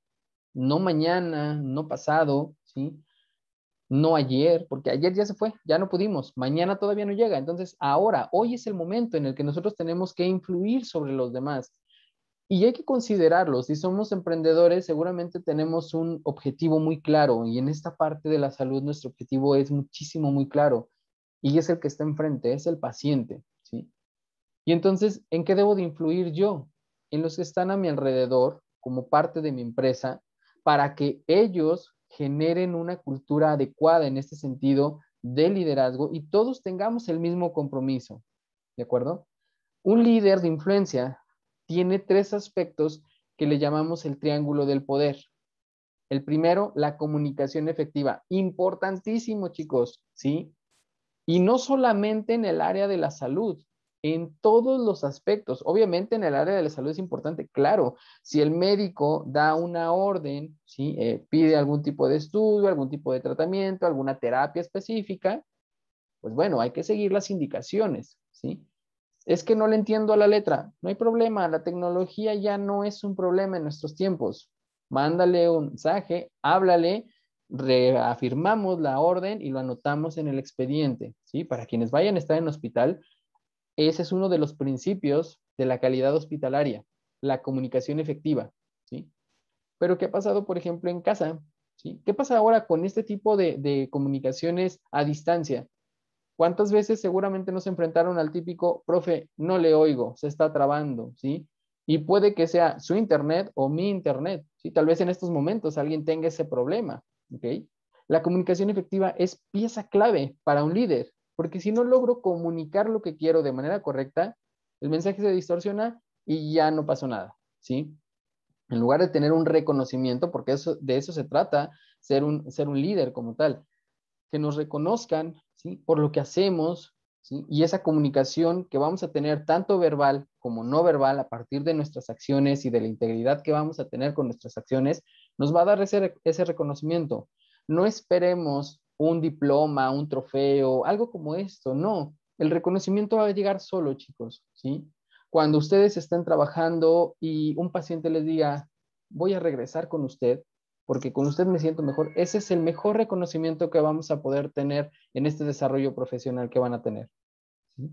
no mañana, no pasado, ¿sí? No ayer, porque ayer ya se fue, ya no pudimos, mañana todavía no llega. Entonces, ahora, hoy es el momento en el que nosotros tenemos que influir sobre los demás. Y hay que considerarlo, si somos emprendedores, seguramente tenemos un objetivo muy claro y en esta parte de la salud nuestro objetivo es muchísimo, muy claro y es el que está enfrente, es el paciente, ¿sí? Y entonces, ¿en qué debo de influir yo? En los que están a mi alrededor como parte de mi empresa para que ellos generen una cultura adecuada en este sentido de liderazgo y todos tengamos el mismo compromiso, ¿de acuerdo? Un líder de influencia tiene tres aspectos que le llamamos el triángulo del poder. El primero, la comunicación efectiva. Importantísimo, chicos, ¿sí? Y no solamente en el área de la salud, en todos los aspectos. Obviamente en el área de la salud es importante, claro. Si el médico da una orden, ¿sí? Pide algún tipo de estudio, algún tipo de tratamiento, alguna terapia específica, pues bueno, hay que seguir las indicaciones, ¿sí? Es que no le entiendo a la letra. No hay problema, la tecnología ya no es un problema en nuestros tiempos. Mándale un mensaje, háblale, reafirmamos la orden y lo anotamos en el expediente, ¿sí? Para quienes vayan a estar en hospital, ese es uno de los principios de la calidad hospitalaria, la comunicación efectiva, ¿sí? Pero ¿qué ha pasado, por ejemplo, en casa? ¿Sí? ¿Qué pasa ahora con este tipo de comunicaciones a distancia? ¿Cuántas veces seguramente nos enfrentaron al típico, profe, no le oigo, se está trabando, ¿sí? Y puede que sea su internet o mi internet, ¿sí? Tal vez en estos momentos alguien tenga ese problema, ¿ok? La comunicación efectiva es pieza clave para un líder, porque si no logro comunicar lo que quiero de manera correcta, el mensaje se distorsiona y ya no pasó nada, ¿sí? En lugar de tener un reconocimiento, porque eso, de eso se trata, ser un líder como tal, que nos reconozcan, ¿sí? Por lo que hacemos, ¿sí? Y esa comunicación que vamos a tener tanto verbal como no verbal a partir de nuestras acciones y de la integridad que vamos a tener con nuestras acciones, nos va a dar ese reconocimiento. No esperemos un diploma, un trofeo, algo como esto, no. El reconocimiento va a llegar solo, chicos, ¿sí? Cuando ustedes estén trabajando y un paciente les diga, voy a regresar con usted, porque con usted me siento mejor. Ese es el mejor reconocimiento que vamos a poder tener en este desarrollo profesional que van a tener. ¿Sí?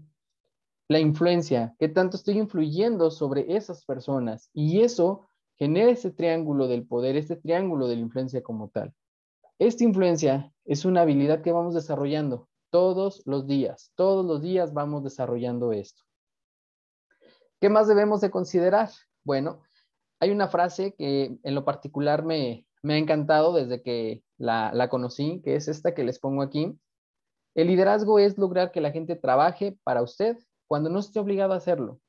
La influencia, qué tanto estoy influyendo sobre esas personas y eso genera ese triángulo del poder, este triángulo de la influencia como tal. Esta influencia es una habilidad que vamos desarrollando todos los días vamos desarrollando esto. ¿Qué más debemos de considerar? Bueno, hay una frase que en lo particular me ha encantado desde que la conocí, que es esta que les pongo aquí. El liderazgo es lograr que la gente trabaje para usted cuando no esté obligado a hacerlo.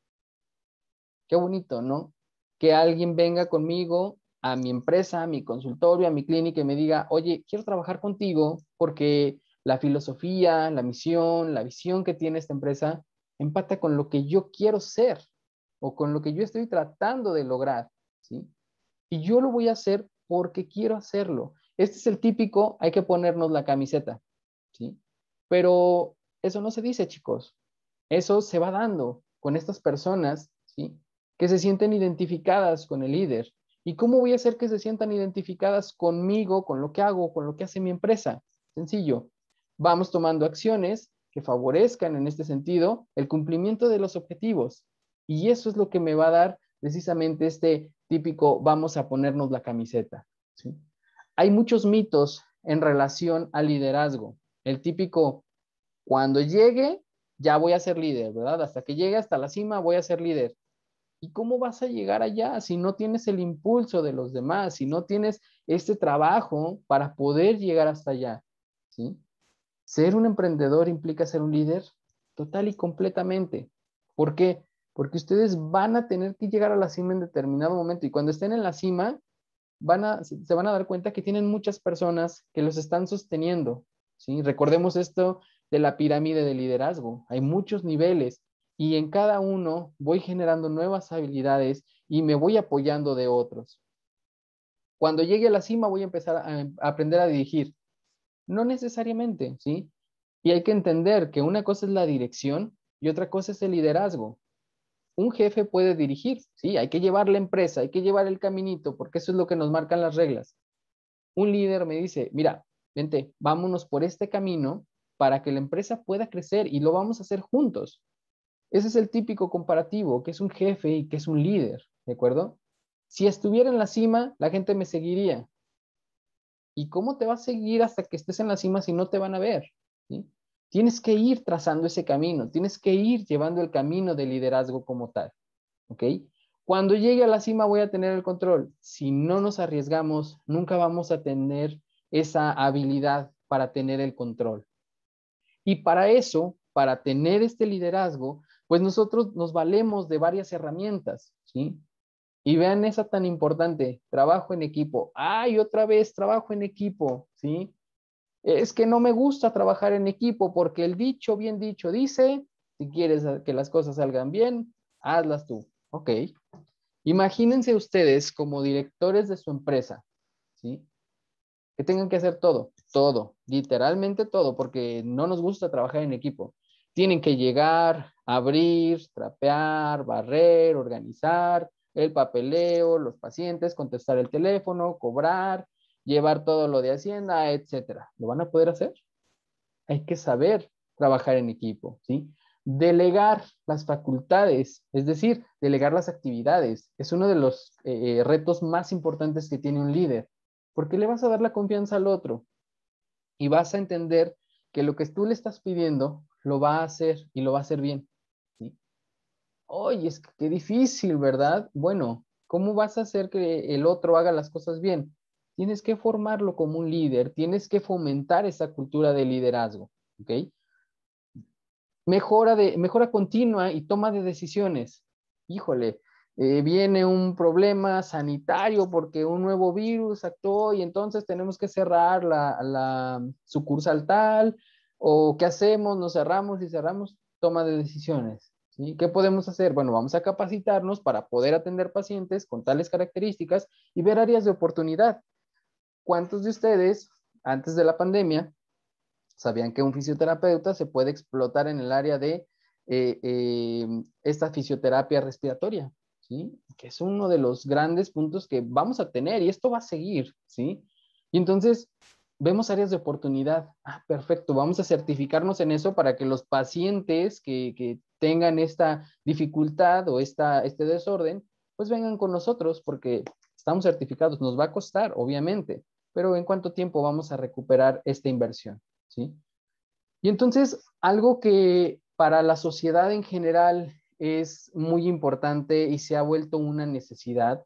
Qué bonito, ¿no? Que alguien venga conmigo a mi empresa, a mi consultorio, a mi clínica y me diga, oye, quiero trabajar contigo porque la filosofía, la misión, la visión que tiene esta empresa empata con lo que yo quiero ser o con lo que yo estoy tratando de lograr, ¿sí? Y yo lo voy a hacer porque quiero hacerlo. Este es el típico, hay que ponernos la camiseta, ¿sí? Pero eso no se dice, chicos. Eso se va dando con estas personas, ¿sí? Que se sienten identificadas con el líder. ¿Y cómo voy a hacer que se sientan identificadas conmigo, con lo que hago, con lo que hace mi empresa? Sencillo. Vamos tomando acciones que favorezcan en este sentido el cumplimiento de los objetivos. Y eso es lo que me va a dar precisamente este típico vamos a ponernos la camiseta, ¿sí? Hay muchos mitos en relación al liderazgo. El típico, cuando llegue, ya voy a ser líder, ¿verdad? Hasta que llegue hasta la cima, voy a ser líder. ¿Y cómo vas a llegar allá si no tienes el impulso de los demás, si no tienes este trabajo para poder llegar hasta allá? ¿Sí? Ser un emprendedor implica ser un líder total y completamente. ¿Por qué? Porque ustedes van a tener que llegar a la cima en determinado momento y cuando estén en la cima, se van a dar cuenta que tienen muchas personas que los están sosteniendo, ¿sí? Recordemos esto de la pirámide de liderazgo. Hay muchos niveles y en cada uno voy generando nuevas habilidades y me voy apoyando de otros. Cuando llegue a la cima voy a empezar a aprender a dirigir. No necesariamente, ¿sí? Y hay que entender que una cosa es la dirección y otra cosa es el liderazgo. Un jefe puede dirigir, ¿sí? Hay que llevar la empresa, hay que llevar el caminito, porque eso es lo que nos marcan las reglas. Un líder me dice, mira, vente, vámonos por este camino para que la empresa pueda crecer y lo vamos a hacer juntos. Ese es el típico comparativo, que es un jefe y que es un líder, ¿de acuerdo? Si estuviera en la cima, la gente me seguiría. ¿Y cómo te va a seguir hasta que estés en la cima si no te van a ver? ¿Sí? Tienes que ir trazando ese camino, tienes que ir llevando el camino de liderazgo como tal, ¿ok? Cuando llegue a la cima voy a tener el control. Si no nos arriesgamos, nunca vamos a tener esa habilidad para tener el control. Y para eso, para tener este liderazgo, pues nosotros nos valemos de varias herramientas, ¿sí? Y vean esa tan importante, trabajo en equipo. Ay, otra vez trabajo en equipo, ¿sí? Es que no me gusta trabajar en equipo porque el dicho, bien dicho, dice, si quieres que las cosas salgan bien, hazlas tú. Ok. Imagínense ustedes como directores de su empresa, ¿sí? Que tengan que hacer todo, literalmente todo, porque no nos gusta trabajar en equipo. Tienen que llegar, abrir, trapear, barrer, organizar, el papeleo, los pacientes, contestar el teléfono, cobrar, llevar todo lo de Hacienda, etcétera. ¿Lo van a poder hacer? Hay que saber trabajar en equipo, ¿sí? Delegar las facultades, es decir, delegar las actividades, es uno de los retos más importantes que tiene un líder, porque le vas a dar la confianza al otro y vas a entender que lo que tú le estás pidiendo lo va a hacer y lo va a hacer bien, ¿sí? Oye, es que qué difícil, ¿verdad? Bueno, ¿cómo vas a hacer que el otro haga las cosas bien? Tienes que formarlo como un líder, tienes que fomentar esa cultura de liderazgo, ¿ok? Mejora continua y toma de decisiones. Híjole, viene un problema sanitario porque un nuevo virus actuó y entonces tenemos que cerrar la sucursal tal, o ¿qué hacemos? Nos cerramos y cerramos, toma de decisiones. ¿Sí? ¿Qué podemos hacer? Bueno, vamos a capacitarnos para poder atender pacientes con tales características y ver áreas de oportunidad. ¿Cuántos de ustedes, antes de la pandemia, sabían que un fisioterapeuta se puede explotar en el área de esta fisioterapia respiratoria? ¿Sí? Que es uno de los grandes puntos que vamos a tener y esto va a seguir, ¿sí? Y entonces vemos áreas de oportunidad. Ah, perfecto, vamos a certificarnos en eso para que los pacientes que tengan esta dificultad o este desorden, pues vengan con nosotros porque estamos certificados. Nos va a costar, obviamente, pero ¿en cuánto tiempo vamos a recuperar esta inversión? ¿Sí? Y entonces, algo que para la sociedad en general es muy importante y se ha vuelto una necesidad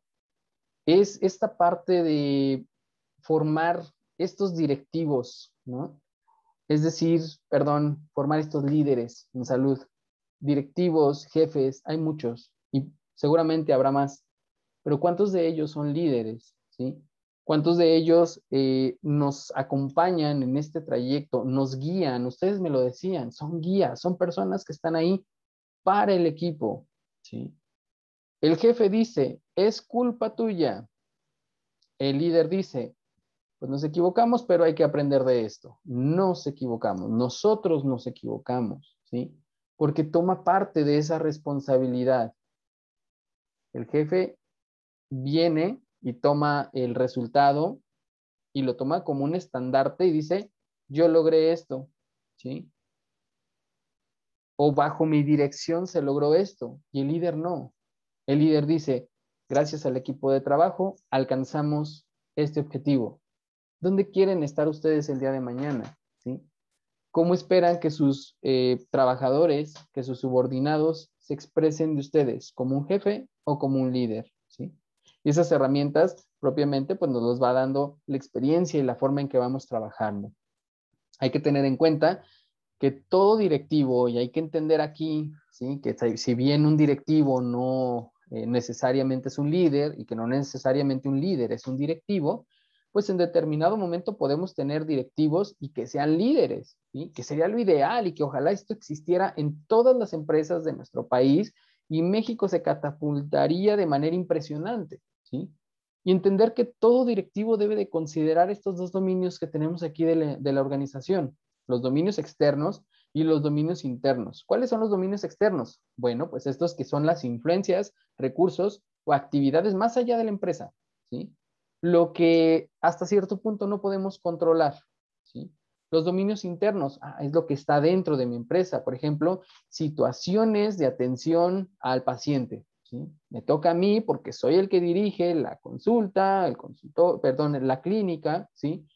es esta parte de formar estos directivos, ¿no? Es decir, perdón, formar estos líderes en salud. Directivos, jefes, hay muchos y seguramente habrá más, pero ¿cuántos de ellos son líderes? ¿Sí? ¿Cuántos de ellos nos acompañan en este trayecto, nos guían? Ustedes me lo decían, son guías, son personas que están ahí para el equipo, ¿sí? El jefe dice, es culpa tuya. el líder dice, pues nos equivocamos, pero hay que aprender de esto. Nos equivocamos, nosotros nos equivocamos, ¿sí? Porque toma parte de esa responsabilidad. El jefe viene y toma el resultado y lo toma como un estandarte y dice, yo logré esto, ¿sí? O bajo mi dirección se logró esto, y el líder no. El líder dice, gracias al equipo de trabajo, alcanzamos este objetivo. ¿Dónde quieren estar ustedes el día de mañana? ¿Sí? ¿Cómo esperan que sus trabajadores, que sus subordinados se expresen de ustedes? ¿Como un jefe o como un líder? ¿Sí? Y esas herramientas propiamente pues nos los va dando la experiencia y la forma en que vamos trabajando. Hay que tener en cuenta que todo directivo, y hay que entender aquí, ¿sí? Que si bien un directivo no necesariamente es un líder y que no necesariamente un líder es un directivo, pues en determinado momento podemos tener directivos y que sean líderes, ¿sí? Que sería lo ideal y que ojalá esto existiera en todas las empresas de nuestro país y México se catapultaría de manera impresionante, ¿sí? Y entender que todo directivo debe de considerar estos dos dominios que tenemos aquí de la organización, los dominios externos y los dominios internos. ¿Cuáles son los dominios externos? Bueno, pues estos que son las influencias, recursos o actividades más allá de la empresa, ¿sí? Lo que hasta cierto punto no podemos controlar, ¿sí? Los dominios internos, es lo que está dentro de mi empresa. Por ejemplo, situaciones de atención al paciente, ¿sí? Me toca a mí porque soy el que dirige la consulta, el consultor, perdón, la clínica, ¿sí?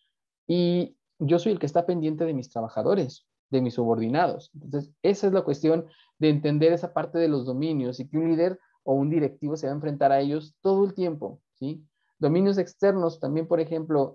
Y yo soy el que está pendiente de mis trabajadores, de mis subordinados. Entonces, esa es la cuestión de entender esa parte de los dominios y que un líder o un directivo se va a enfrentar a ellos todo el tiempo, ¿sí? Dominios externos, también, por ejemplo,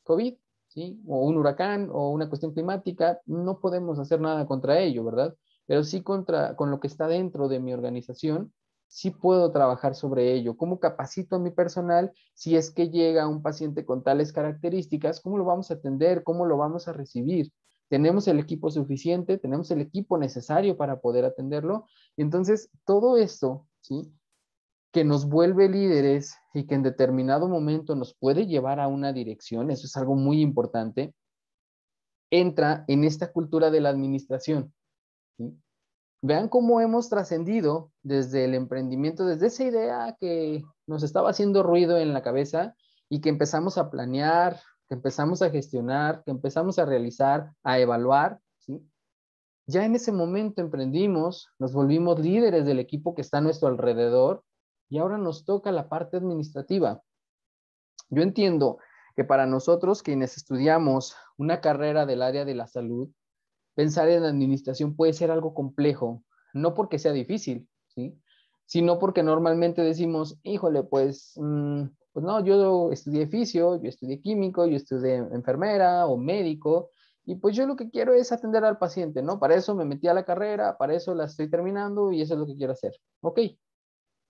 COVID, ¿sí? O un huracán o una cuestión climática, no podemos hacer nada contra ello, ¿verdad? Pero sí con lo que está dentro de mi organización, sí puedo trabajar sobre ello. ¿Cómo capacito a mi personal? Si es que llega un paciente con tales características, ¿cómo lo vamos a atender? ¿Cómo lo vamos a recibir? ¿Tenemos el equipo suficiente? ¿Tenemos el equipo necesario para poder atenderlo? Y entonces, todo esto, ¿sí? Que nos vuelve líderes y que en determinado momento nos puede llevar a una dirección, eso es algo muy importante, entra en esta cultura de la administración, ¿sí? Vean cómo hemos trascendido desde el emprendimiento, desde esa idea que nos estaba haciendo ruido en la cabeza y que empezamos a planear, que empezamos a gestionar, que empezamos a realizar, a evaluar, ¿sí? Ya en ese momento emprendimos, nos volvimos líderes del equipo que está a nuestro alrededor y ahora nos toca la parte administrativa. Yo entiendo que para nosotros, quienes estudiamos una carrera del área de la salud, pensar en administración puede ser algo complejo, no porque sea difícil, ¿sí? Sino porque normalmente decimos, híjole, pues no, yo estudié fisio, yo estudié químico, yo estudié enfermera o médico, y pues yo lo que quiero es atender al paciente, ¿no? Para eso me metí a la carrera, para eso la estoy terminando y eso es lo que quiero hacer. Ok,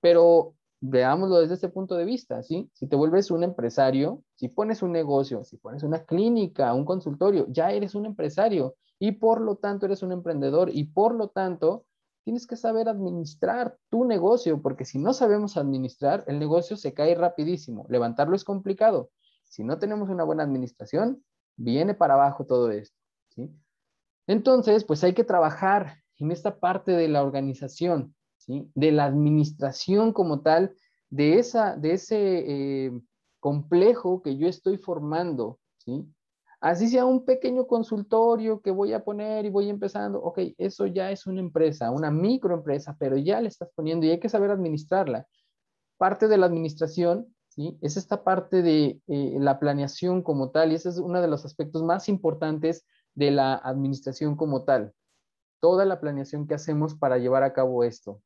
pero veámoslo desde este punto de vista, ¿sí? Si te vuelves un empresario, si pones un negocio, si pones una clínica, un consultorio, ya eres un empresario y por lo tanto eres un emprendedor y por lo tanto tienes que saber administrar tu negocio, porque si no sabemos administrar, el negocio se cae rapidísimo. Levantarlo es complicado. Si no tenemos una buena administración, viene para abajo todo esto, ¿sí? Entonces, pues hay que trabajar en esta parte de la organización, ¿sí? De la administración como tal, de ese complejo que yo estoy formando, ¿sí? Así sea un pequeño consultorio que voy a poner y voy empezando, ok, eso ya es una empresa, una microempresa, pero ya le estás poniendo y hay que saber administrarla. Parte de la administración, ¿sí? Es esta parte de la planeación como tal, y ese es uno de los aspectos más importantes de la administración como tal. Toda la planeación que hacemos para llevar a cabo esto.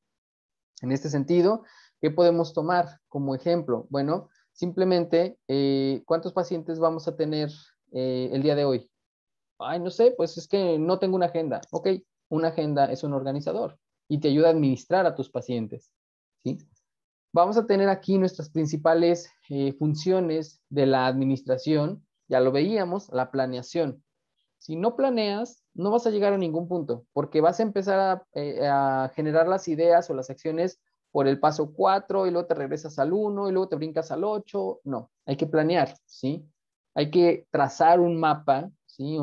En este sentido, ¿qué podemos tomar como ejemplo? Bueno, simplemente, ¿cuántos pacientes vamos a tener el día de hoy? Ay, no sé, pues es que no tengo una agenda. Ok, una agenda es un organizador y te ayuda a administrar a tus pacientes, ¿sí? Vamos a tener aquí nuestras principales funciones de la administración. Ya lo veíamos, la planeación. Si no planeas, no vas a llegar a ningún punto, porque vas a empezar a generar las ideas o las acciones por el paso 4 y luego te regresas al 1 y luego te brincas al 8. No, hay que planear, ¿sí? Hay que trazar un mapa, ¿sí?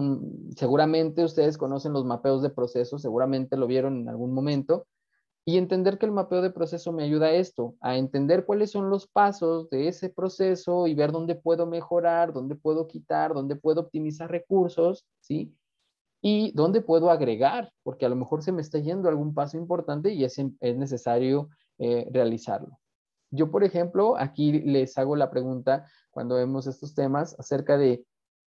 Seguramente ustedes conocen los mapeos de procesos, seguramente lo vieron en algún momento, y entender que el mapeo de proceso me ayuda a esto, a entender cuáles son los pasos de ese proceso y ver dónde puedo mejorar, dónde puedo quitar, dónde puedo optimizar recursos, ¿sí? Y dónde puedo agregar, porque a lo mejor se me está yendo algún paso importante y es necesario realizarlo. Yo, por ejemplo, aquí les hago la pregunta cuando vemos estos temas acerca de,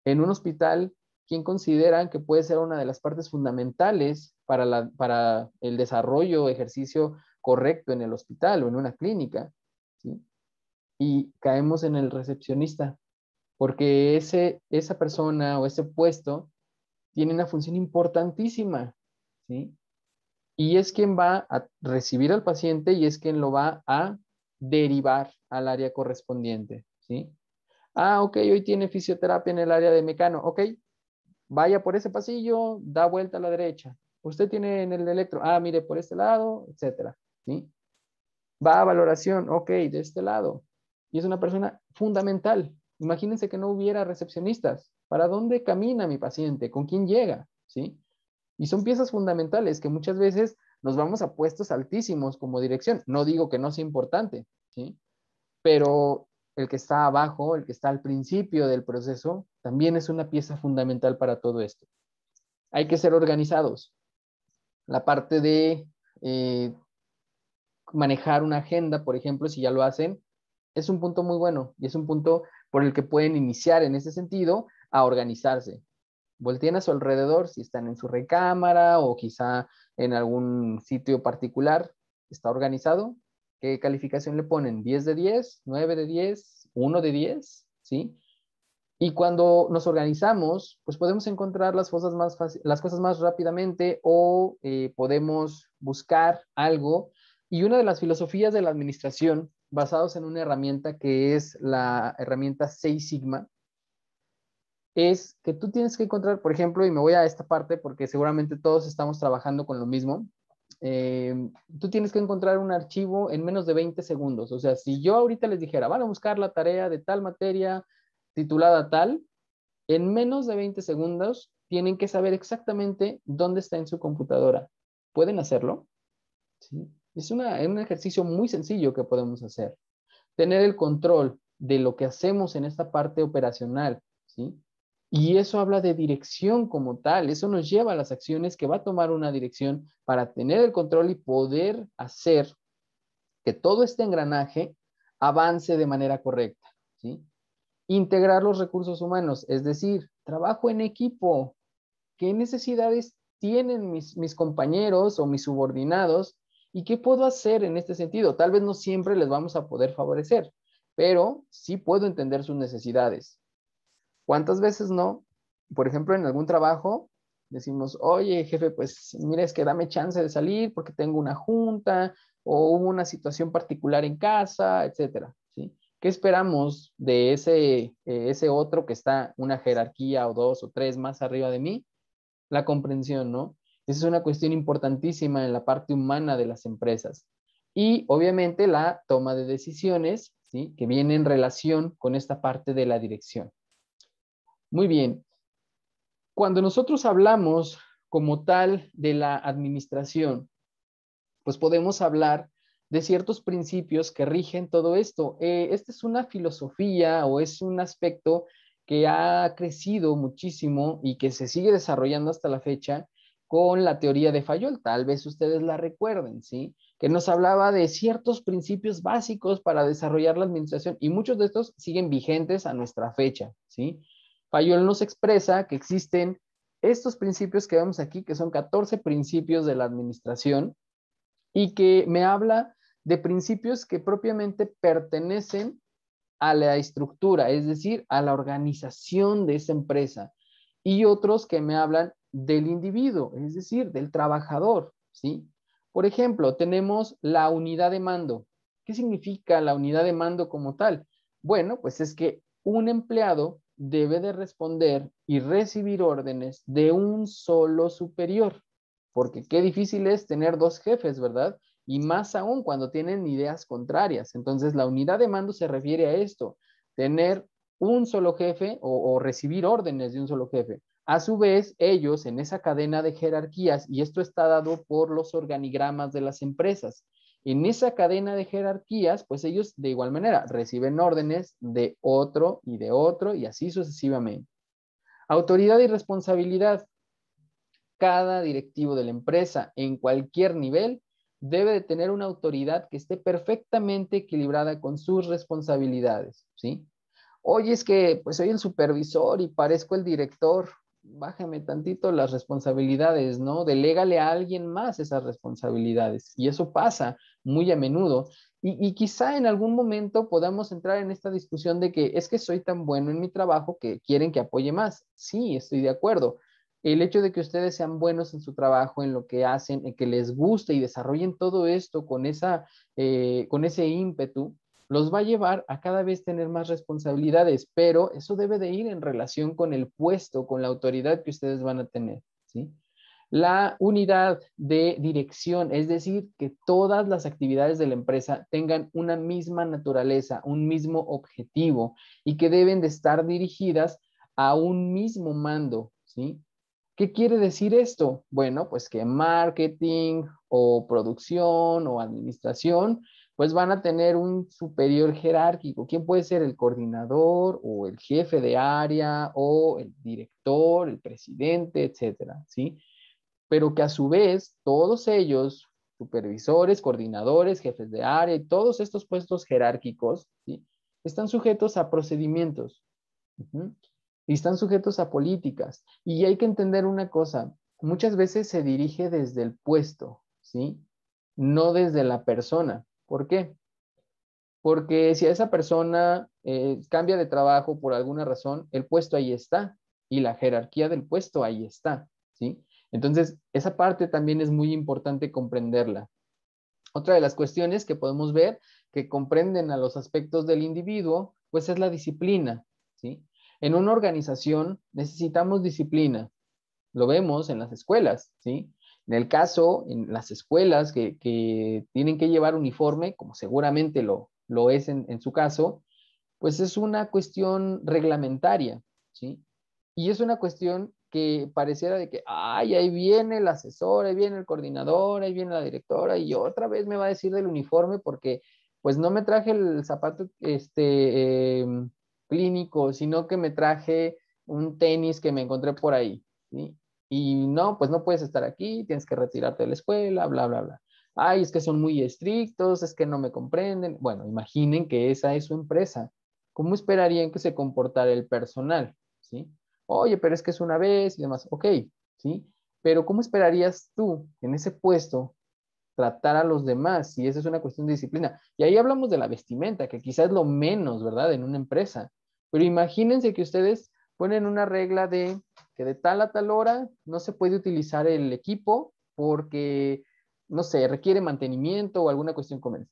en un hospital, ¿quién consideran que puede ser una de las partes fundamentales para el desarrollo, ejercicio correcto en el hospital o en una clínica? ¿Sí? Y caemos en el recepcionista, porque esa persona o ese puesto tiene una función importantísima, ¿sí? Y es quien va a recibir al paciente y es quien lo va a derivar al área correspondiente, ¿sí? Ah, ok, hoy tiene fisioterapia en el área de mecano, ok, vaya por ese pasillo, da vuelta a la derecha. Usted tiene en el de electro, ah, mire por este lado, etcétera, ¿sí? Va a valoración, ok, de este lado. Y es una persona fundamental. Imagínense que no hubiera recepcionistas. ¿Para dónde camina mi paciente? ¿Con quién llega? ¿Sí? Y son piezas fundamentales que muchas veces nos vamos a puestos altísimos como dirección. No digo que no sea importante, ¿sí? Pero el que está abajo, el que está al principio del proceso, también es una pieza fundamental para todo esto. Hay que ser organizados. La parte de manejar una agenda, por ejemplo, si ya lo hacen, es un punto muy bueno y es un punto por el que pueden iniciar en ese sentido a organizarse. Volteen a su alrededor si están en su recámara o quizá en algún sitio particular. ¿Está organizado? ¿Qué calificación le ponen? ¿10 de 10? ¿9 de 10? ¿1 de 10? ¿Sí? Y cuando nos organizamos, pues podemos encontrar las cosas más rápidamente o podemos buscar algo. Y una de las filosofías de la administración, basados en una herramienta que es la herramienta Seis Sigma, es que tú tienes que encontrar, por ejemplo, y me voy a esta parte porque seguramente todos estamos trabajando con lo mismo, tú tienes que encontrar un archivo en menos de 20 segundos. O sea, si yo ahorita les dijera, van a buscar la tarea de tal materia titulada tal, en menos de 20 segundos tienen que saber exactamente dónde está en su computadora. ¿Pueden hacerlo? ¿Sí? Es un ejercicio muy sencillo que podemos hacer. Tener el control de lo que hacemos en esta parte operacional, ¿sí? Y eso habla de dirección como tal, eso nos lleva a las acciones que va a tomar una dirección para tener el control y poder hacer que todo este engranaje avance de manera correcta, ¿sí? Integrar los recursos humanos, es decir, trabajo en equipo. ¿Qué necesidades tienen mis compañeros o mis subordinados? ¿Y qué puedo hacer en este sentido? Tal vez no siempre les vamos a poder favorecer, pero sí puedo entender sus necesidades. ¿Cuántas veces no? Por ejemplo, en algún trabajo decimos, oye, jefe, pues mira, es que dame chance de salir porque tengo una junta o hubo una situación particular en casa, etcétera, ¿sí? ¿Qué esperamos de ese otro que está una jerarquía o dos o tres más arriba de mí? La comprensión, ¿no? Esa es una cuestión importantísima en la parte humana de las empresas. Y obviamente la toma de decisiones, ¿sí? Que viene en relación con esta parte de la dirección. Muy bien. Cuando nosotros hablamos como tal de la administración, pues podemos hablar de ciertos principios que rigen todo esto. Esta es una filosofía o es un aspecto que ha crecido muchísimo y que se sigue desarrollando hasta la fecha con la teoría de Fayol. Tal vez ustedes la recuerden, ¿sí? Que nos hablaba de ciertos principios básicos para desarrollar la administración y muchos de estos siguen vigentes a nuestra fecha, ¿sí? Fayol nos expresa que existen estos principios que vemos aquí, que son 14 principios de la administración, y que me habla de principios que propiamente pertenecen a la estructura, es decir, a la organización de esa empresa, y otros que me hablan del individuo, es decir, del trabajador, ¿sí? Por ejemplo, tenemos la unidad de mando. ¿Qué significa la unidad de mando como tal? Bueno, pues es que un empleado debe de responder y recibir órdenes de un solo superior, porque qué difícil es tener dos jefes, ¿verdad? y más aún cuando tienen ideas contrarias. Entonces, la unidad de mando se refiere a esto, tener un solo jefe o recibir órdenes de un solo jefe. A su vez, ellos en esa cadena de jerarquías, y esto está dado por los organigramas de las empresas, en esa cadena de jerarquías, pues ellos de igual manera reciben órdenes de otro y así sucesivamente. Autoridad y responsabilidad. Cada directivo de la empresa en cualquier nivel debe de tener una autoridad que esté perfectamente equilibrada con sus responsabilidades, ¿sí? Oye, es que pues soy el supervisor y parezco el director. Bájame tantito las responsabilidades, ¿no? Delégale a alguien más esas responsabilidades. Y eso pasa muy a menudo. Y quizá en algún momento podamos entrar en esta discusión de que es que soy tan bueno en mi trabajo que quieren que apoye más. Sí, estoy de acuerdo. El hecho de que ustedes sean buenos en su trabajo, en lo que hacen, en que les guste y desarrollen todo esto con ese ímpetu, los va a llevar a cada vez tener más responsabilidades, pero eso debe de ir en relación con el puesto, con la autoridad que ustedes van a tener, ¿sí? La unidad de dirección, es decir, que todas las actividades de la empresa tengan una misma naturaleza, un mismo objetivo y que deben de estar dirigidas a un mismo mando, ¿sí? ¿Qué quiere decir esto? Bueno, pues que marketing o producción o administración, pues van a tener un superior jerárquico. ¿Quién puede ser el coordinador o el jefe de área o el director, el presidente, etcétera, ¿sí? Pero que a su vez todos ellos, supervisores, coordinadores, jefes de área y todos estos puestos jerárquicos, ¿sí? Están sujetos a procedimientos. Uh-huh. Y están sujetos a políticas. Y hay que entender una cosa, muchas veces se dirige desde el puesto, ¿sí? No desde la persona. ¿Por qué? Porque si a esa persona cambia de trabajo por alguna razón, el puesto ahí está y la jerarquía del puesto ahí está, ¿sí? Entonces, esa parte también es muy importante comprenderla. Otra de las cuestiones que podemos ver que comprenden a los aspectos del individuo, pues es la disciplina, ¿sí? En una organización necesitamos disciplina. Lo vemos en las escuelas, ¿sí? En el caso, en las escuelas que tienen que llevar uniforme, como seguramente lo es en su caso, pues es una cuestión reglamentaria, ¿sí? Y es una cuestión que pareciera de que, ay, ahí viene el asesor, ahí viene el coordinador, ahí viene la directora y otra vez me va a decir del uniforme porque pues no me traje el zapato clínico, sino que me traje un tenis que me encontré por ahí, ¿sí? Y no, pues no puedes estar aquí, tienes que retirarte de la escuela, bla, bla, bla. Ay, es que son muy estrictos, es que no me comprenden. Bueno, imaginen que esa es su empresa. ¿Cómo esperarían que se comportara el personal? ¿Sí? Oye, pero es que es una vez y demás. Ok, ¿sí? Pero ¿cómo esperarías tú en ese puesto tratar a los demás si esa es una cuestión de disciplina? Y ahí hablamos de la vestimenta, que quizás es lo menos, ¿verdad? En una empresa. Pero imagínense que ustedes ponen una regla de que de tal a tal hora no se puede utilizar el equipo porque, no sé, requiere mantenimiento o alguna cuestión comercial.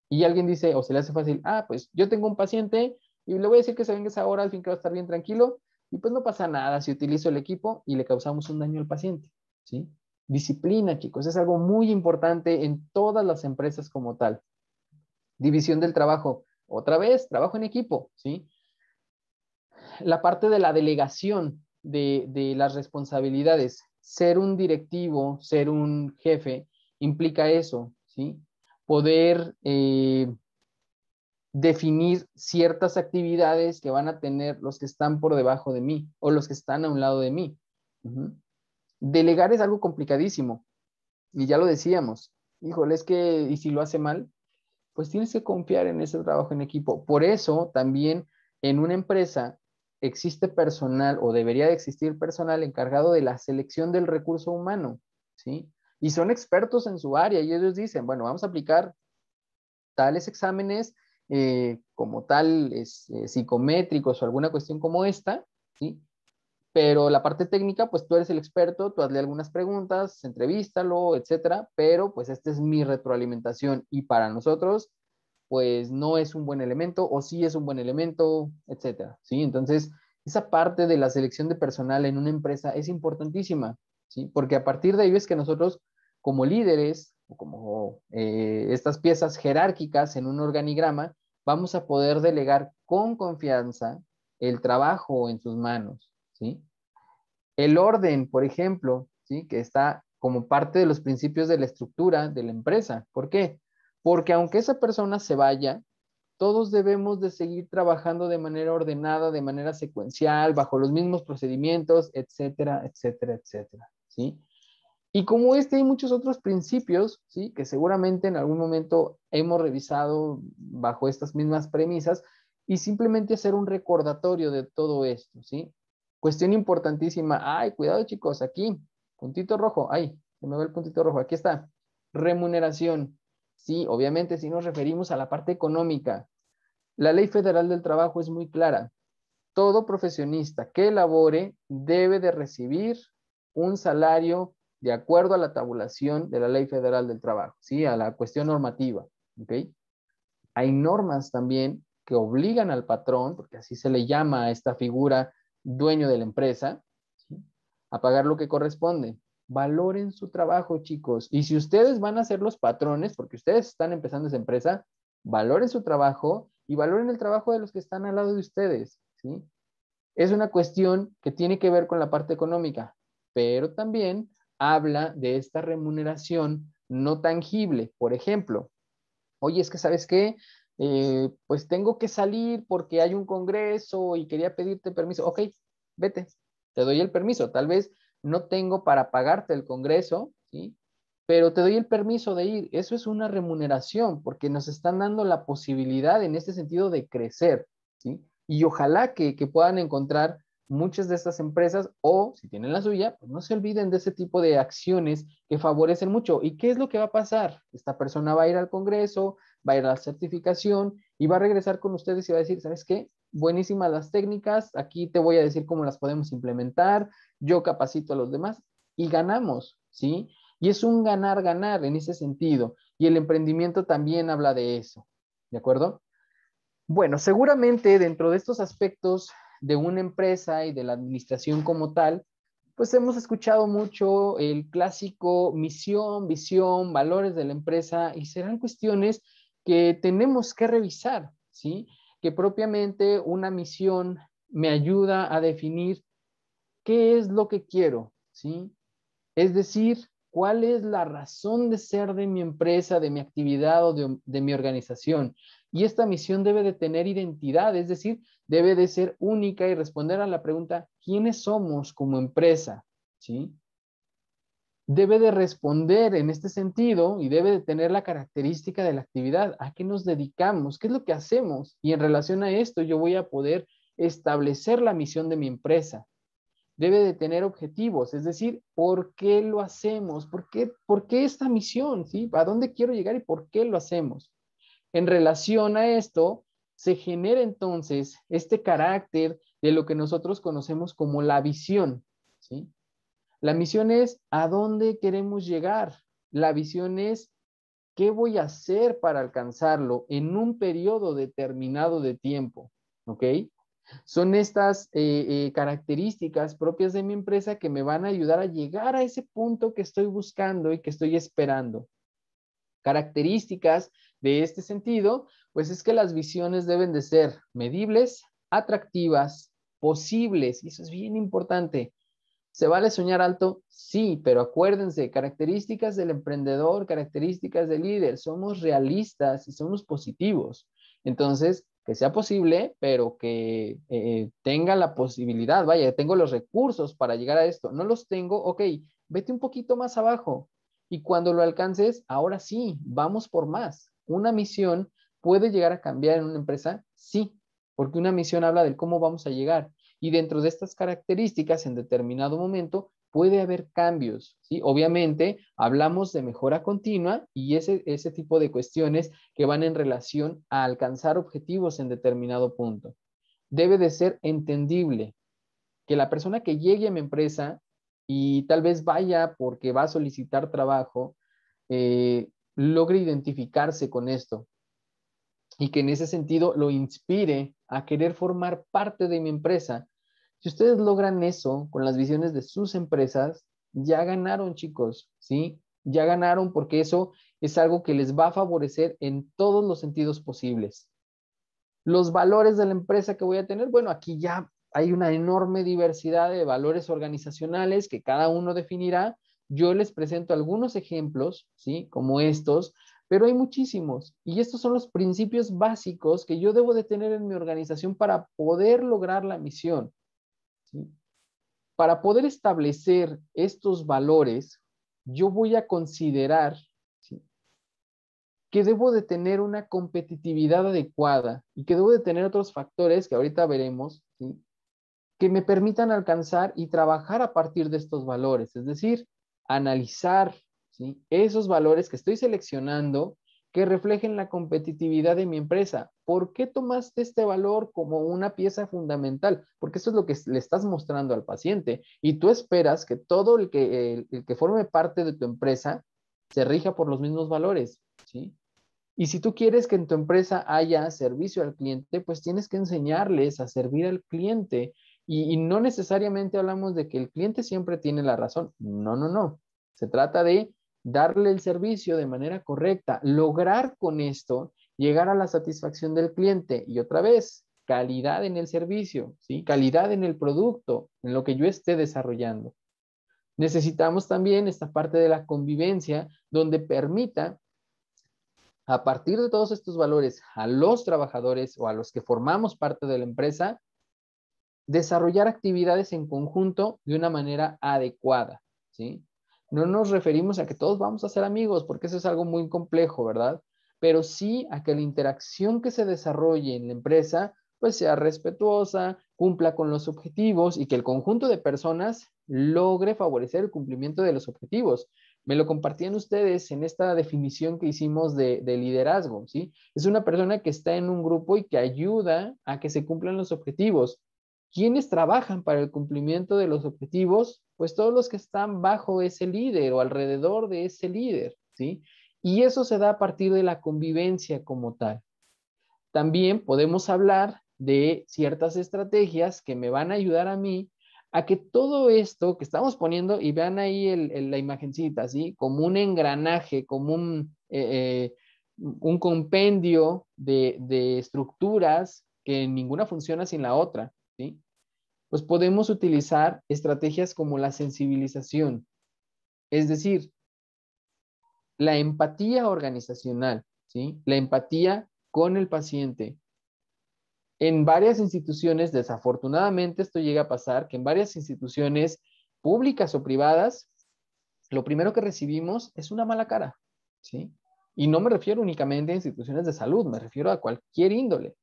Y alguien dice, o se le hace fácil, ah, pues yo tengo un paciente y le voy a decir que se venga esa hora, al fin que va a estar bien tranquilo, y pues no pasa nada si utilizo el equipo y le causamos un daño al paciente, ¿sí? Disciplina, chicos, es algo muy importante en todas las empresas como tal. División del trabajo, otra vez, trabajo en equipo, ¿sí? La parte de la delegación de las responsabilidades, ser un directivo, ser un jefe, implica eso, ¿sí? Poder definir ciertas actividades que van a tener los que están por debajo de mí o los que están a un lado de mí. Uh-huh. Delegar es algo complicadísimo y ya lo decíamos. Híjole, es que, y si lo hace mal, pues tienes que confiar en ese trabajo en equipo. Por eso también en una empresa existe personal o debería de existir personal encargado de la selección del recurso humano, ¿sí? Y son expertos en su área y ellos dicen, bueno, vamos a aplicar tales exámenes como tal psicométricos o alguna cuestión como esta, ¿sí? Pero la parte técnica, pues tú eres el experto, tú hazle algunas preguntas, entrevístalo, etcétera, pero pues esta es mi retroalimentación y para nosotros, pues no es un buen elemento o sí es un buen elemento, etcétera, ¿sí? Entonces, esa parte de la selección de personal en una empresa es importantísima, ¿sí? Porque a partir de ahí es que nosotros, como líderes, o como estas piezas jerárquicas en un organigrama, vamos a poder delegar con confianza el trabajo en sus manos, ¿sí? El orden, por ejemplo, ¿sí? Que está como parte de los principios de la estructura de la empresa. ¿Por qué? Porque aunque esa persona se vaya, todos debemos de seguir trabajando de manera ordenada, de manera secuencial, bajo los mismos procedimientos, etcétera, etcétera, etcétera, ¿sí? Y como hay muchos otros principios, ¿sí? Que seguramente en algún momento hemos revisado bajo estas mismas premisas y simplemente hacer un recordatorio de todo esto, ¿sí? Cuestión importantísima. Ay, cuidado chicos, aquí, puntito rojo, ay, se me ve el puntito rojo, aquí está. Remuneración. Sí, obviamente si nos referimos a la parte económica. La Ley Federal del Trabajo es muy clara. Todo profesionista que labore debe de recibir un salario de acuerdo a la tabulación de la Ley Federal del Trabajo, ¿sí? A la cuestión normativa, ¿ok? Hay normas también que obligan al patrón, porque así se le llama a esta figura dueño de la empresa, ¿sí? A pagar lo que corresponde. Valoren su trabajo, chicos. Y si ustedes van a ser los patrones, porque ustedes están empezando esa empresa, valoren su trabajo y valoren el trabajo de los que están al lado de ustedes, ¿sí? Es una cuestión que tiene que ver con la parte económica, pero también habla de esta remuneración no tangible. Por ejemplo, oye, es que ¿sabes qué? Pues tengo que salir porque hay un congreso y quería pedirte permiso. Ok, vete, te doy el permiso. Tal vez no tengo para pagarte el congreso, ¿sí? Pero te doy el permiso de ir. Eso es una remuneración porque nos están dando la posibilidad en este sentido de crecer, ¿sí? Y ojalá que puedan encontrar muchas de estas empresas o si tienen la suya, pues no se olviden de ese tipo de acciones que favorecen mucho. ¿Y qué es lo que va a pasar? Esta persona va a ir al congreso, va a ir a la certificación y va a regresar con ustedes y va a decir, ¿sabes qué? Buenísimas las técnicas, aquí te voy a decir cómo las podemos implementar, yo capacito a los demás y ganamos, ¿sí? Y es un ganar-ganar en ese sentido. Y el emprendimiento también habla de eso, ¿de acuerdo? Bueno, seguramente dentro de estos aspectos de una empresa y de la administración como tal, pues hemos escuchado mucho el clásico misión, visión, valores de la empresa y serán cuestiones que tenemos que revisar, ¿sí? Que propiamente una misión me ayuda a definir qué es lo que quiero, ¿sí? Es decir, cuál es la razón de ser de mi empresa, de mi actividad o de mi organización. Y esta misión debe de tener identidad, es decir, debe de ser única y responder a la pregunta, ¿quiénes somos como empresa? ¿Sí? Debe de responder en este sentido y debe de tener la característica de la actividad, a qué nos dedicamos, qué es lo que hacemos. Y en relación a esto yo voy a poder establecer la misión de mi empresa. Debe de tener objetivos, es decir, ¿por qué lo hacemos? Por qué esta misión? ¿Sí? ¿A dónde quiero llegar y por qué lo hacemos? En relación a esto, se genera entonces este carácter de lo que nosotros conocemos como la visión, ¿sí? La misión es a dónde queremos llegar. La visión es qué voy a hacer para alcanzarlo en un periodo determinado de tiempo, ¿ok? Son estas características propias de mi empresa que me van a ayudar a llegar a ese punto que estoy buscando y que estoy esperando. Características de este sentido, pues es que las visiones deben de ser medibles, atractivas, posibles, y eso es bien importante. ¿Se vale soñar alto? Sí, pero acuérdense, características del emprendedor, características del líder, somos realistas y somos positivos. Entonces, que sea posible, pero que tenga la posibilidad, vaya, tengo los recursos para llegar a esto. No los tengo, ok, vete un poquito más abajo. Y cuando lo alcances, ahora sí, vamos por más. Una misión puede llegar a cambiar en una empresa, sí, porque una misión habla del cómo vamos a llegar. Y dentro de estas características, en determinado momento, puede haber cambios, ¿sí? Obviamente, hablamos de mejora continua y ese tipo de cuestiones que van en relación a alcanzar objetivos en determinado punto. Debe de ser entendible que la persona que llegue a mi empresa y tal vez vaya porque va a solicitar trabajo, logre identificarse con esto y que en ese sentido lo inspire a querer formar parte de mi empresa. Si ustedes logran eso con las visiones de sus empresas, ya ganaron, chicos, ¿sí? Ya ganaron porque eso es algo que les va a favorecer en todos los sentidos posibles. Los valores de la empresa que voy a tener, bueno, aquí ya hay una enorme diversidad de valores organizacionales que cada uno definirá. Yo les presento algunos ejemplos, ¿sí? Como estos, pero hay muchísimos. Y estos son los principios básicos que yo debo de tener en mi organización para poder lograr la misión, ¿sí? Para poder establecer estos valores, yo voy a considerar, ¿sí?, que debo de tener una competitividad adecuada y que debo de tener otros factores que ahorita veremos, ¿sí?, que me permitan alcanzar y trabajar a partir de estos valores, es decir, analizar, ¿sí?, esos valores que estoy seleccionando que reflejen la competitividad de mi empresa. ¿Por qué tomaste este valor como una pieza fundamental? Porque eso es lo que le estás mostrando al paciente y tú esperas que todo el que forme parte de tu empresa se rija por los mismos valores, ¿sí? Y si tú quieres que en tu empresa haya servicio al cliente, pues tienes que enseñarles a servir al cliente. Y no necesariamente hablamos de que el cliente siempre tiene la razón. No, no, no. Se trata de darle el servicio de manera correcta, lograr con esto llegar a la satisfacción del cliente. Y otra vez, calidad en el servicio, ¿sí? Calidad en el producto, en lo que yo esté desarrollando. Necesitamos también esta parte de la convivencia donde permita a partir de todos estos valores a los trabajadores o a los que formamos parte de la empresa, desarrollar actividades en conjunto de una manera adecuada, ¿sí? No nos referimos a que todos vamos a ser amigos, porque eso es algo muy complejo, ¿verdad? Pero sí a que la interacción que se desarrolle en la empresa pues sea respetuosa, cumpla con los objetivos y que el conjunto de personas logre favorecer el cumplimiento de los objetivos. Me lo compartían ustedes en esta definición que hicimos de liderazgo, ¿sí? Es una persona que está en un grupo y que ayuda a que se cumplan los objetivos. ¿Quiénes trabajan para el cumplimiento de los objetivos? Pues todos los que están bajo ese líder o alrededor de ese líder, ¿sí? Y eso se da a partir de la convivencia como tal. También podemos hablar de ciertas estrategias que me van a ayudar a mí a que todo esto que estamos poniendo, y vean ahí la imagencita, ¿sí? Como un engranaje, como un compendio de estructuras que ninguna funciona sin la otra, ¿sí? Pues podemos utilizar estrategias como la sensibilización, es decir, la empatía organizacional, ¿sí? La empatía con el paciente. En varias instituciones, desafortunadamente, esto llega a pasar, que en varias instituciones públicas o privadas, lo primero que recibimos es una mala cara, ¿sí? Y no me refiero únicamente a instituciones de salud, me refiero a cualquier índole.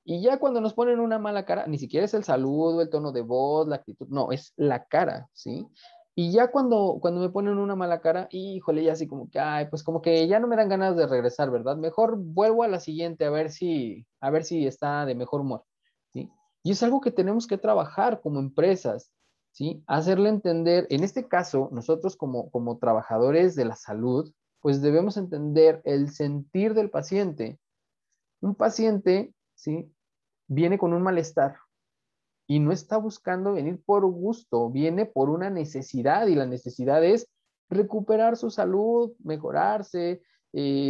Y ya cuando nos ponen una mala cara, ni siquiera es el saludo, el tono de voz, la actitud, no, es la cara, ¿sí? Y ya cuando me ponen una mala cara, híjole, ya así como que, ay, pues como que ya no me dan ganas de regresar, ¿verdad? Mejor vuelvo a la siguiente a ver si está de mejor humor, ¿sí? Y es algo que tenemos que trabajar como empresas, ¿sí? Hacerle entender, en este caso, nosotros como trabajadores de la salud, pues debemos entender el sentir del paciente. Un paciente, ¿sí?, viene con un malestar y no está buscando venir por gusto, viene por una necesidad y la necesidad es recuperar su salud, mejorarse,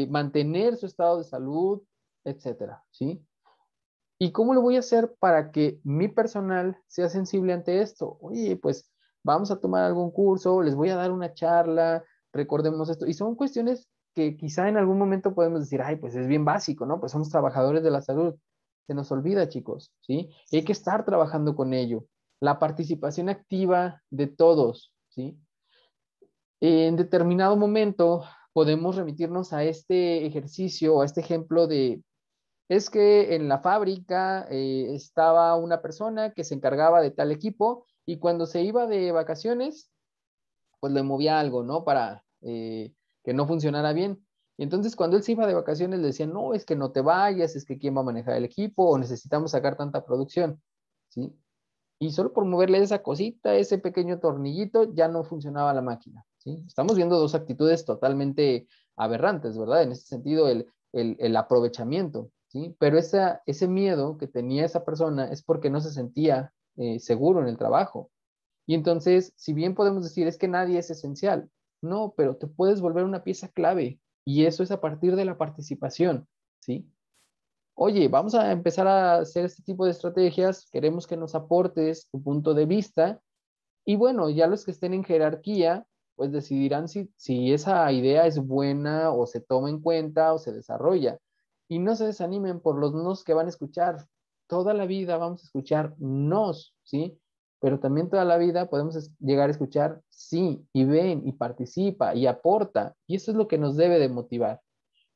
mantener su estado de salud, etcétera, ¿sí? ¿Y cómo lo voy a hacer para que mi personal sea sensible ante esto? Oye, pues vamos a tomar algún curso, les voy a dar una charla, recordemos esto. Y son cuestiones que quizá en algún momento podemos decir, ay, pues es bien básico, ¿no? Pues somos trabajadores de la salud. Se nos olvida, chicos, ¿sí? Y hay que estar trabajando con ello. La participación activa de todos, ¿sí? En determinado momento podemos remitirnos a este ejercicio, a este ejemplo de es que en la fábrica estaba una persona que se encargaba de tal equipo y cuando se iba de vacaciones, pues le movía algo, ¿no? Para que no funcionara bien. Y entonces cuando él se iba de vacaciones le decían, no, es que no te vayas, es que quién va a manejar el equipo o necesitamos sacar tanta producción, ¿sí? Y solo por moverle esa cosita, ese pequeño tornillito, ya no funcionaba la máquina, ¿sí? Estamos viendo dos actitudes totalmente aberrantes, ¿verdad? En ese sentido, el aprovechamiento, ¿sí? Pero ese miedo que tenía esa persona es porque no se sentía seguro en el trabajo. Y entonces, si bien podemos decir es que nadie es esencial, No, pero te puedes volver una pieza clave y eso es a partir de la participación, ¿sí? Oye, vamos a empezar a hacer este tipo de estrategias, queremos que nos aportes tu punto de vista y bueno, ya los que estén en jerarquía, pues decidirán si esa idea es buena o se toma en cuenta o se desarrolla. Y no se desanimen por los nos que van a escuchar. Toda la vida vamos a escuchar nos, ¿sí? Pero también toda la vida podemos llegar a escuchar sí, y ven, y participa, y aporta. Y eso es lo que nos debe de motivar.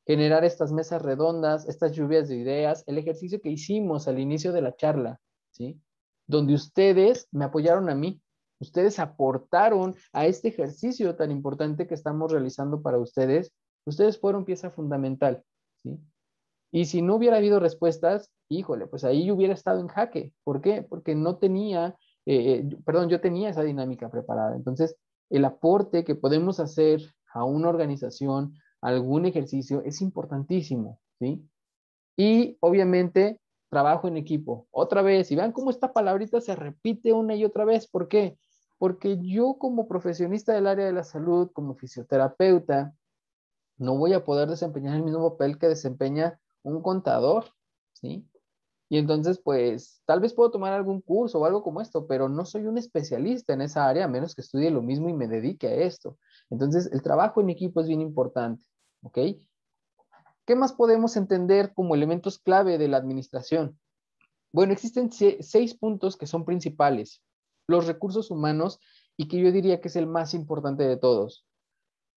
Generar estas mesas redondas, estas lluvias de ideas, el ejercicio que hicimos al inicio de la charla, ¿sí? Donde ustedes me apoyaron a mí, ustedes aportaron a este ejercicio tan importante que estamos realizando para ustedes, ustedes fueron pieza fundamental, ¿sí? Y si no hubiera habido respuestas, híjole, pues ahí yo hubiera estado en jaque. ¿Por qué? Porque no tenía, perdón, yo tenía esa dinámica preparada. Entonces, el aporte que podemos hacer a una organización, a algún ejercicio, es importantísimo, ¿sí? Y obviamente, trabajo en equipo. Otra vez, y vean cómo esta palabrita se repite una y otra vez. ¿Por qué? Porque yo como profesionista del área de la salud, como fisioterapeuta, no voy a poder desempeñar el mismo papel que desempeña un contador, ¿sí? Y entonces, pues, tal vez puedo tomar algún curso o algo como esto, pero no soy un especialista en esa área, a menos que estudie lo mismo y me dedique a esto. Entonces, el trabajo en equipo es bien importante, ¿ok? ¿Qué más podemos entender como elementos clave de la administración? Bueno, existen 6 puntos que son principales. Los recursos humanos y que yo diría que es el más importante de todos.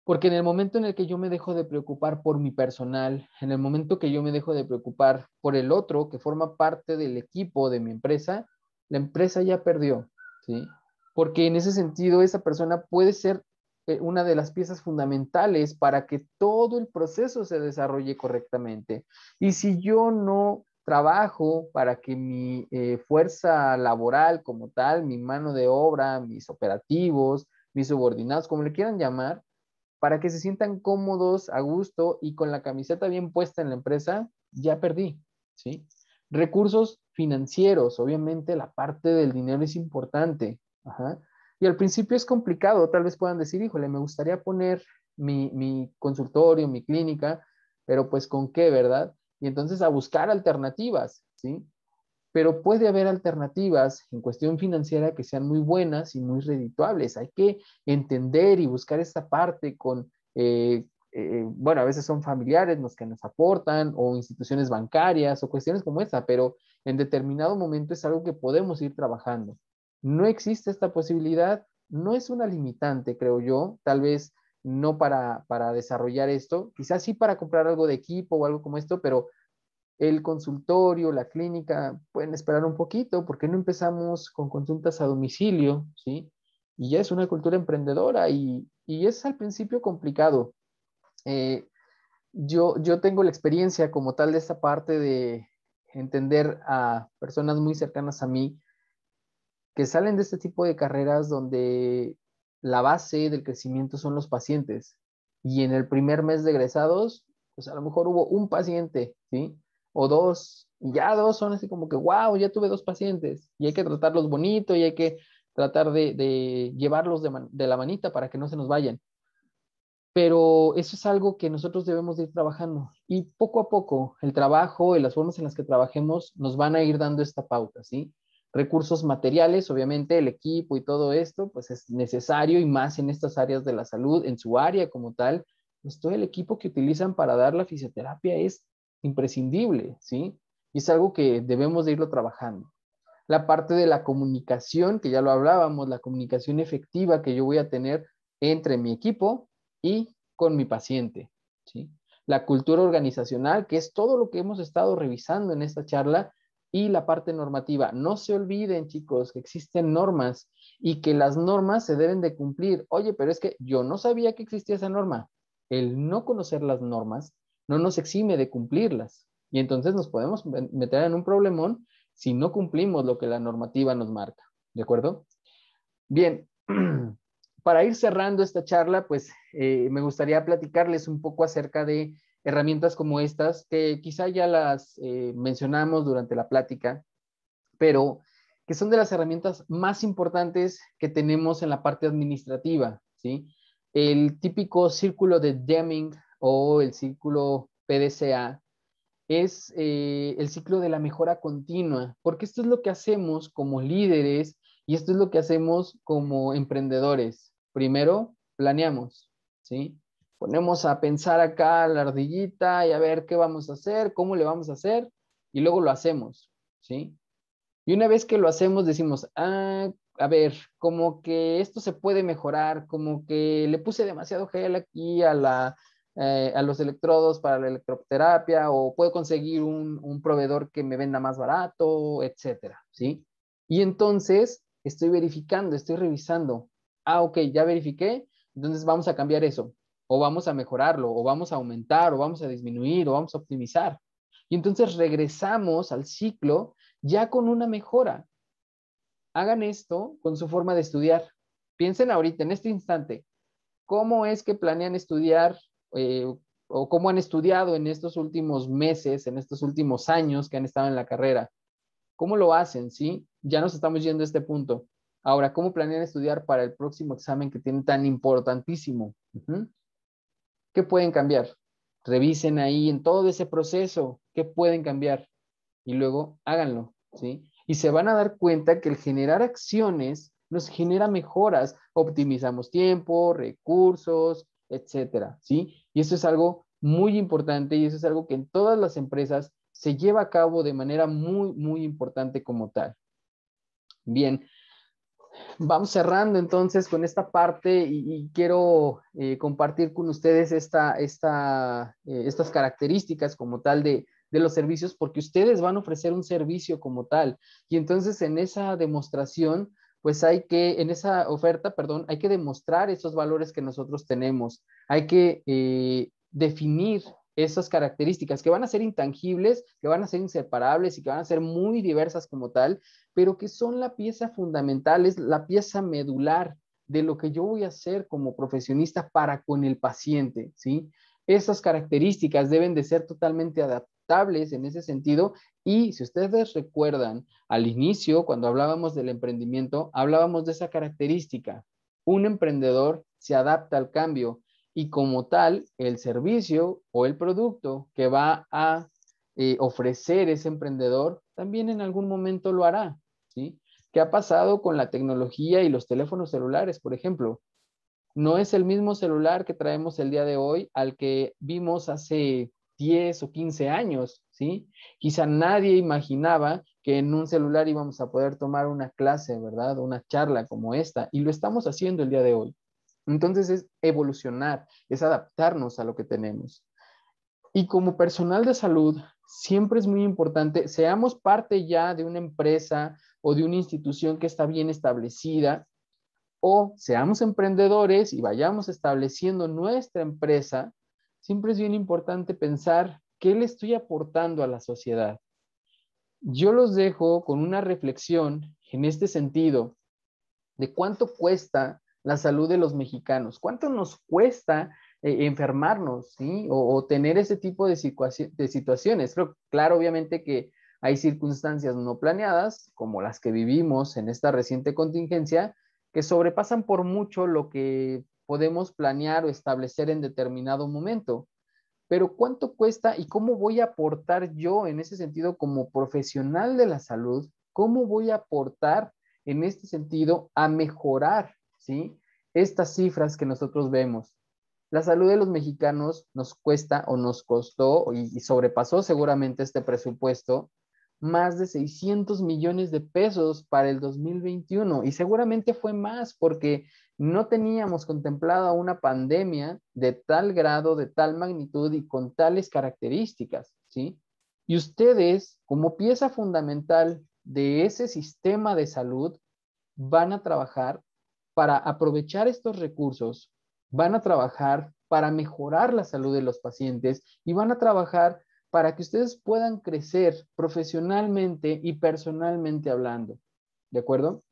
Porque en el momento en el que yo me dejo de preocupar por mi personal, en el momento que yo me dejo de preocupar por el otro que forma parte del equipo de mi empresa, la empresa ya perdió, ¿sí? Porque en ese sentido esa persona puede ser una de las piezas fundamentales para que todo el proceso se desarrolle correctamente. Y si yo no trabajo para que mi fuerza laboral como tal, mi mano de obra, mis operativos, mis subordinados, como le quieran llamar, para que se sientan cómodos, a gusto y con la camiseta bien puesta en la empresa, ya perdí, ¿sí? Recursos financieros, obviamente la parte del dinero es importante. Ajá. Y al principio es complicado, tal vez puedan decir, híjole, me gustaría poner mi consultorio, mi clínica, pero pues con qué, ¿verdad? Y entonces a buscar alternativas, ¿sí? Pero puede haber alternativas en cuestión financiera que sean muy buenas y muy redituables. Hay que entender y buscar esta parte con, bueno, a veces son familiares los que nos aportan o instituciones bancarias o cuestiones como esta, pero en determinado momento es algo que podemos ir trabajando. No existe esta posibilidad, no es una limitante, creo yo, tal vez no para desarrollar esto, quizás sí para comprar algo de equipo o algo como esto, pero el consultorio, la clínica, pueden esperar un poquito, porque no empezamos con consultas a domicilio, ¿sí? Y ya es una cultura emprendedora y es al principio complicado. Eh, yo tengo la experiencia como tal de esta parte de entender a personas muy cercanas a mí que salen de este tipo de carreras donde la base del crecimiento son los pacientes. Y en el primer mes de egresados, pues a lo mejor hubo un paciente, ¿sí? O dos, y ya dos son así como que, wow, ya tuve 2 pacientes. Y hay que tratarlos bonito y hay que tratar de llevarlos de la manita para que no se nos vayan. Pero eso es algo que nosotros debemos de ir trabajando. Y poco a poco, el trabajo y las formas en las que trabajemos nos van a ir dando esta pauta, ¿sí? Recursos materiales, obviamente, el equipo y todo esto, pues es necesario y más en estas áreas de la salud, en su área como tal, pues todo el equipo que utilizan para dar la fisioterapia es imprescindible, ¿sí? Y es algo que debemos de irlo trabajando. La parte de la comunicación, que ya lo hablábamos, la comunicación efectiva que yo voy a tener entre mi equipo y con mi paciente, ¿sí? La cultura organizacional, que es todo lo que hemos estado revisando en esta charla, y la parte normativa. No se olviden, chicos, que existen normas y que las normas se deben de cumplir. Oye, pero es que yo no sabía que existía esa norma. El no conocer las normas no nos exime de cumplirlas. Y entonces nos podemos meter en un problemón si no cumplimos lo que la normativa nos marca. ¿De acuerdo? Bien, para ir cerrando esta charla, pues me gustaría platicarles un poco acerca de herramientas como estas, que quizá ya las mencionamos durante la plática, pero que son de las herramientas más importantes que tenemos en la parte administrativa, ¿sí? El típico círculo de Deming o el círculo PDCA es el ciclo de la mejora continua, porque esto es lo que hacemos como líderes y esto es lo que hacemos como emprendedores. Primero, planeamos, ¿sí? Ponemos a pensar acá la ardillita y a ver qué vamos a hacer, cómo le vamos a hacer, y luego lo hacemos, ¿sí? Y una vez que lo hacemos, decimos, a ver, como que esto se puede mejorar, como que le puse demasiado gel aquí a los electrodos para la electroterapia, o puedo conseguir un proveedor que me venda más barato, etcétera, ¿sí? Y entonces estoy verificando, estoy revisando. Ok, ya verifiqué, entonces vamos a cambiar eso, o vamos a mejorarlo, o vamos a aumentar, o vamos a disminuir, o vamos a optimizar. Y entonces regresamos al ciclo ya con una mejora. Hagan esto con su forma de estudiar. Piensen ahorita, en este instante, cómo es que planean estudiar o cómo han estudiado en estos últimos meses, en estos últimos años que han estado en la carrera. ¿Cómo lo hacen? ¿Sí? Ya nos estamos yendo a este punto. Ahora, ¿cómo planean estudiar para el próximo examen que tienen tan importantísimo? ¿Qué pueden cambiar? Revisen ahí en todo ese proceso, ¿qué pueden cambiar? Y luego háganlo, ¿sí? Y se van a dar cuenta que el generar acciones nos genera mejoras, optimizamos tiempo, recursos, etcétera, ¿sí? Y eso es algo muy importante y eso es algo que en todas las empresas se lleva a cabo de manera muy, muy importante como tal. Bien, vamos cerrando entonces con esta parte y quiero compartir con ustedes estas características como tal de los servicios, porque ustedes van a ofrecer un servicio como tal. Y entonces en esa demostración, pues en esa oferta, perdón, hay que demostrar esos valores que nosotros tenemos. Hay que definir esas características que van a ser intangibles, que van a ser inseparables y que van a ser muy diversas como tal, pero que son la pieza fundamental, es la pieza medular de lo que yo voy a hacer como profesionista para con el paciente, ¿sí? Esas características deben de ser totalmente adaptables en ese sentido y si ustedes recuerdan al inicio, cuando hablábamos del emprendimiento, hablábamos de esa característica. Un emprendedor se adapta al cambio y como tal, el servicio o el producto que va a ofrecer ese emprendedor también en algún momento lo hará, ¿sí? ¿Qué ha pasado con la tecnología y los teléfonos celulares, por ejemplo? No es el mismo celular que traemos el día de hoy al que vimos hace 10 o 15 años, ¿sí? Quizá nadie imaginaba que en un celular íbamos a poder tomar una clase, ¿verdad? Una charla como esta, y lo estamos haciendo el día de hoy. Entonces es evolucionar, es adaptarnos a lo que tenemos. Y como personal de salud, siempre es muy importante, seamos parte ya de una empresa o de una institución que está bien establecida, o seamos emprendedores y vayamos estableciendo nuestra empresa, siempre es bien importante pensar qué le estoy aportando a la sociedad. Yo los dejo con una reflexión en este sentido de cuánto cuesta la salud de los mexicanos, cuánto nos cuesta enfermarnos, ¿sí? O tener ese tipo de situaciones. Pero claro, obviamente que hay circunstancias no planeadas, como las que vivimos en esta reciente contingencia, que sobrepasan por mucho lo que podemos planear o establecer en determinado momento. Pero ¿cuánto cuesta y cómo voy a aportar yo en ese sentido como profesional de la salud? ¿Cómo voy a aportar en este sentido a mejorar, ¿sí? Estas cifras que nosotros vemos? La salud de los mexicanos nos cuesta o nos costó y sobrepasó seguramente este presupuesto más de 600 millones de pesos para el 2021 y seguramente fue más porque no teníamos contemplada una pandemia de tal grado, de tal magnitud y con tales características, ¿sí? Y ustedes, como pieza fundamental de ese sistema de salud, van a trabajar para aprovechar estos recursos, van a trabajar para mejorar la salud de los pacientes y van a trabajar para que ustedes puedan crecer profesionalmente y personalmente hablando. ¿De acuerdo?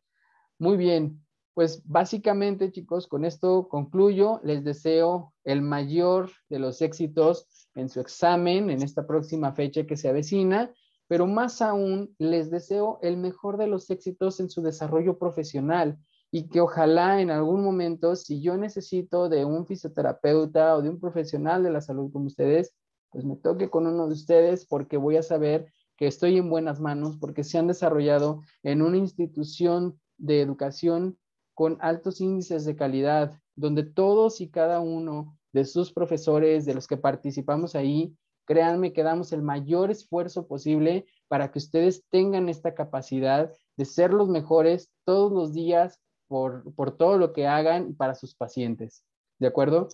Muy bien, pues básicamente chicos, con esto concluyo. Les deseo el mayor de los éxitos en su examen en esta próxima fecha que se avecina, pero más aún les deseo el mejor de los éxitos en su desarrollo profesional y que ojalá en algún momento, si yo necesito de un fisioterapeuta o de un profesional de la salud como ustedes, pues me toque con uno de ustedes porque voy a saber que estoy en buenas manos, porque se han desarrollado en una institución de educación con altos índices de calidad, donde todos y cada uno de sus profesores, de los que participamos ahí, créanme que damos el mayor esfuerzo posible para que ustedes tengan esta capacidad de ser los mejores todos los días por todo lo que hagan para sus pacientes. ¿De acuerdo?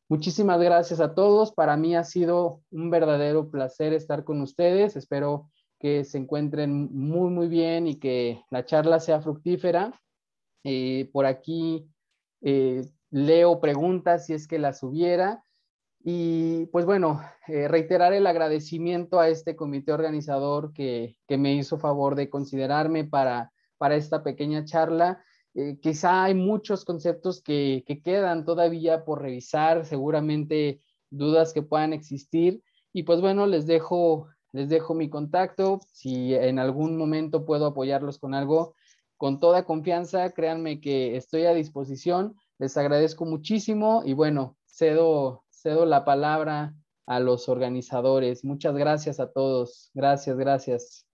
Muchísimas gracias a todos. Para mí ha sido un verdadero placer estar con ustedes. Espero que se encuentren muy, muy bien y que la charla sea fructífera. Por aquí leo preguntas si es que las hubiera. Y pues bueno, reiterar el agradecimiento a este comité organizador que me hizo favor de considerarme para esta pequeña charla. Quizá hay muchos conceptos que quedan todavía por revisar, seguramente dudas que puedan existir. Y pues bueno, les dejo mi contacto. Si en algún momento puedo apoyarlos con algo, con toda confianza, créanme que estoy a disposición. Les agradezco muchísimo y bueno, cedo la palabra a los organizadores. Muchas gracias a todos. Gracias, gracias.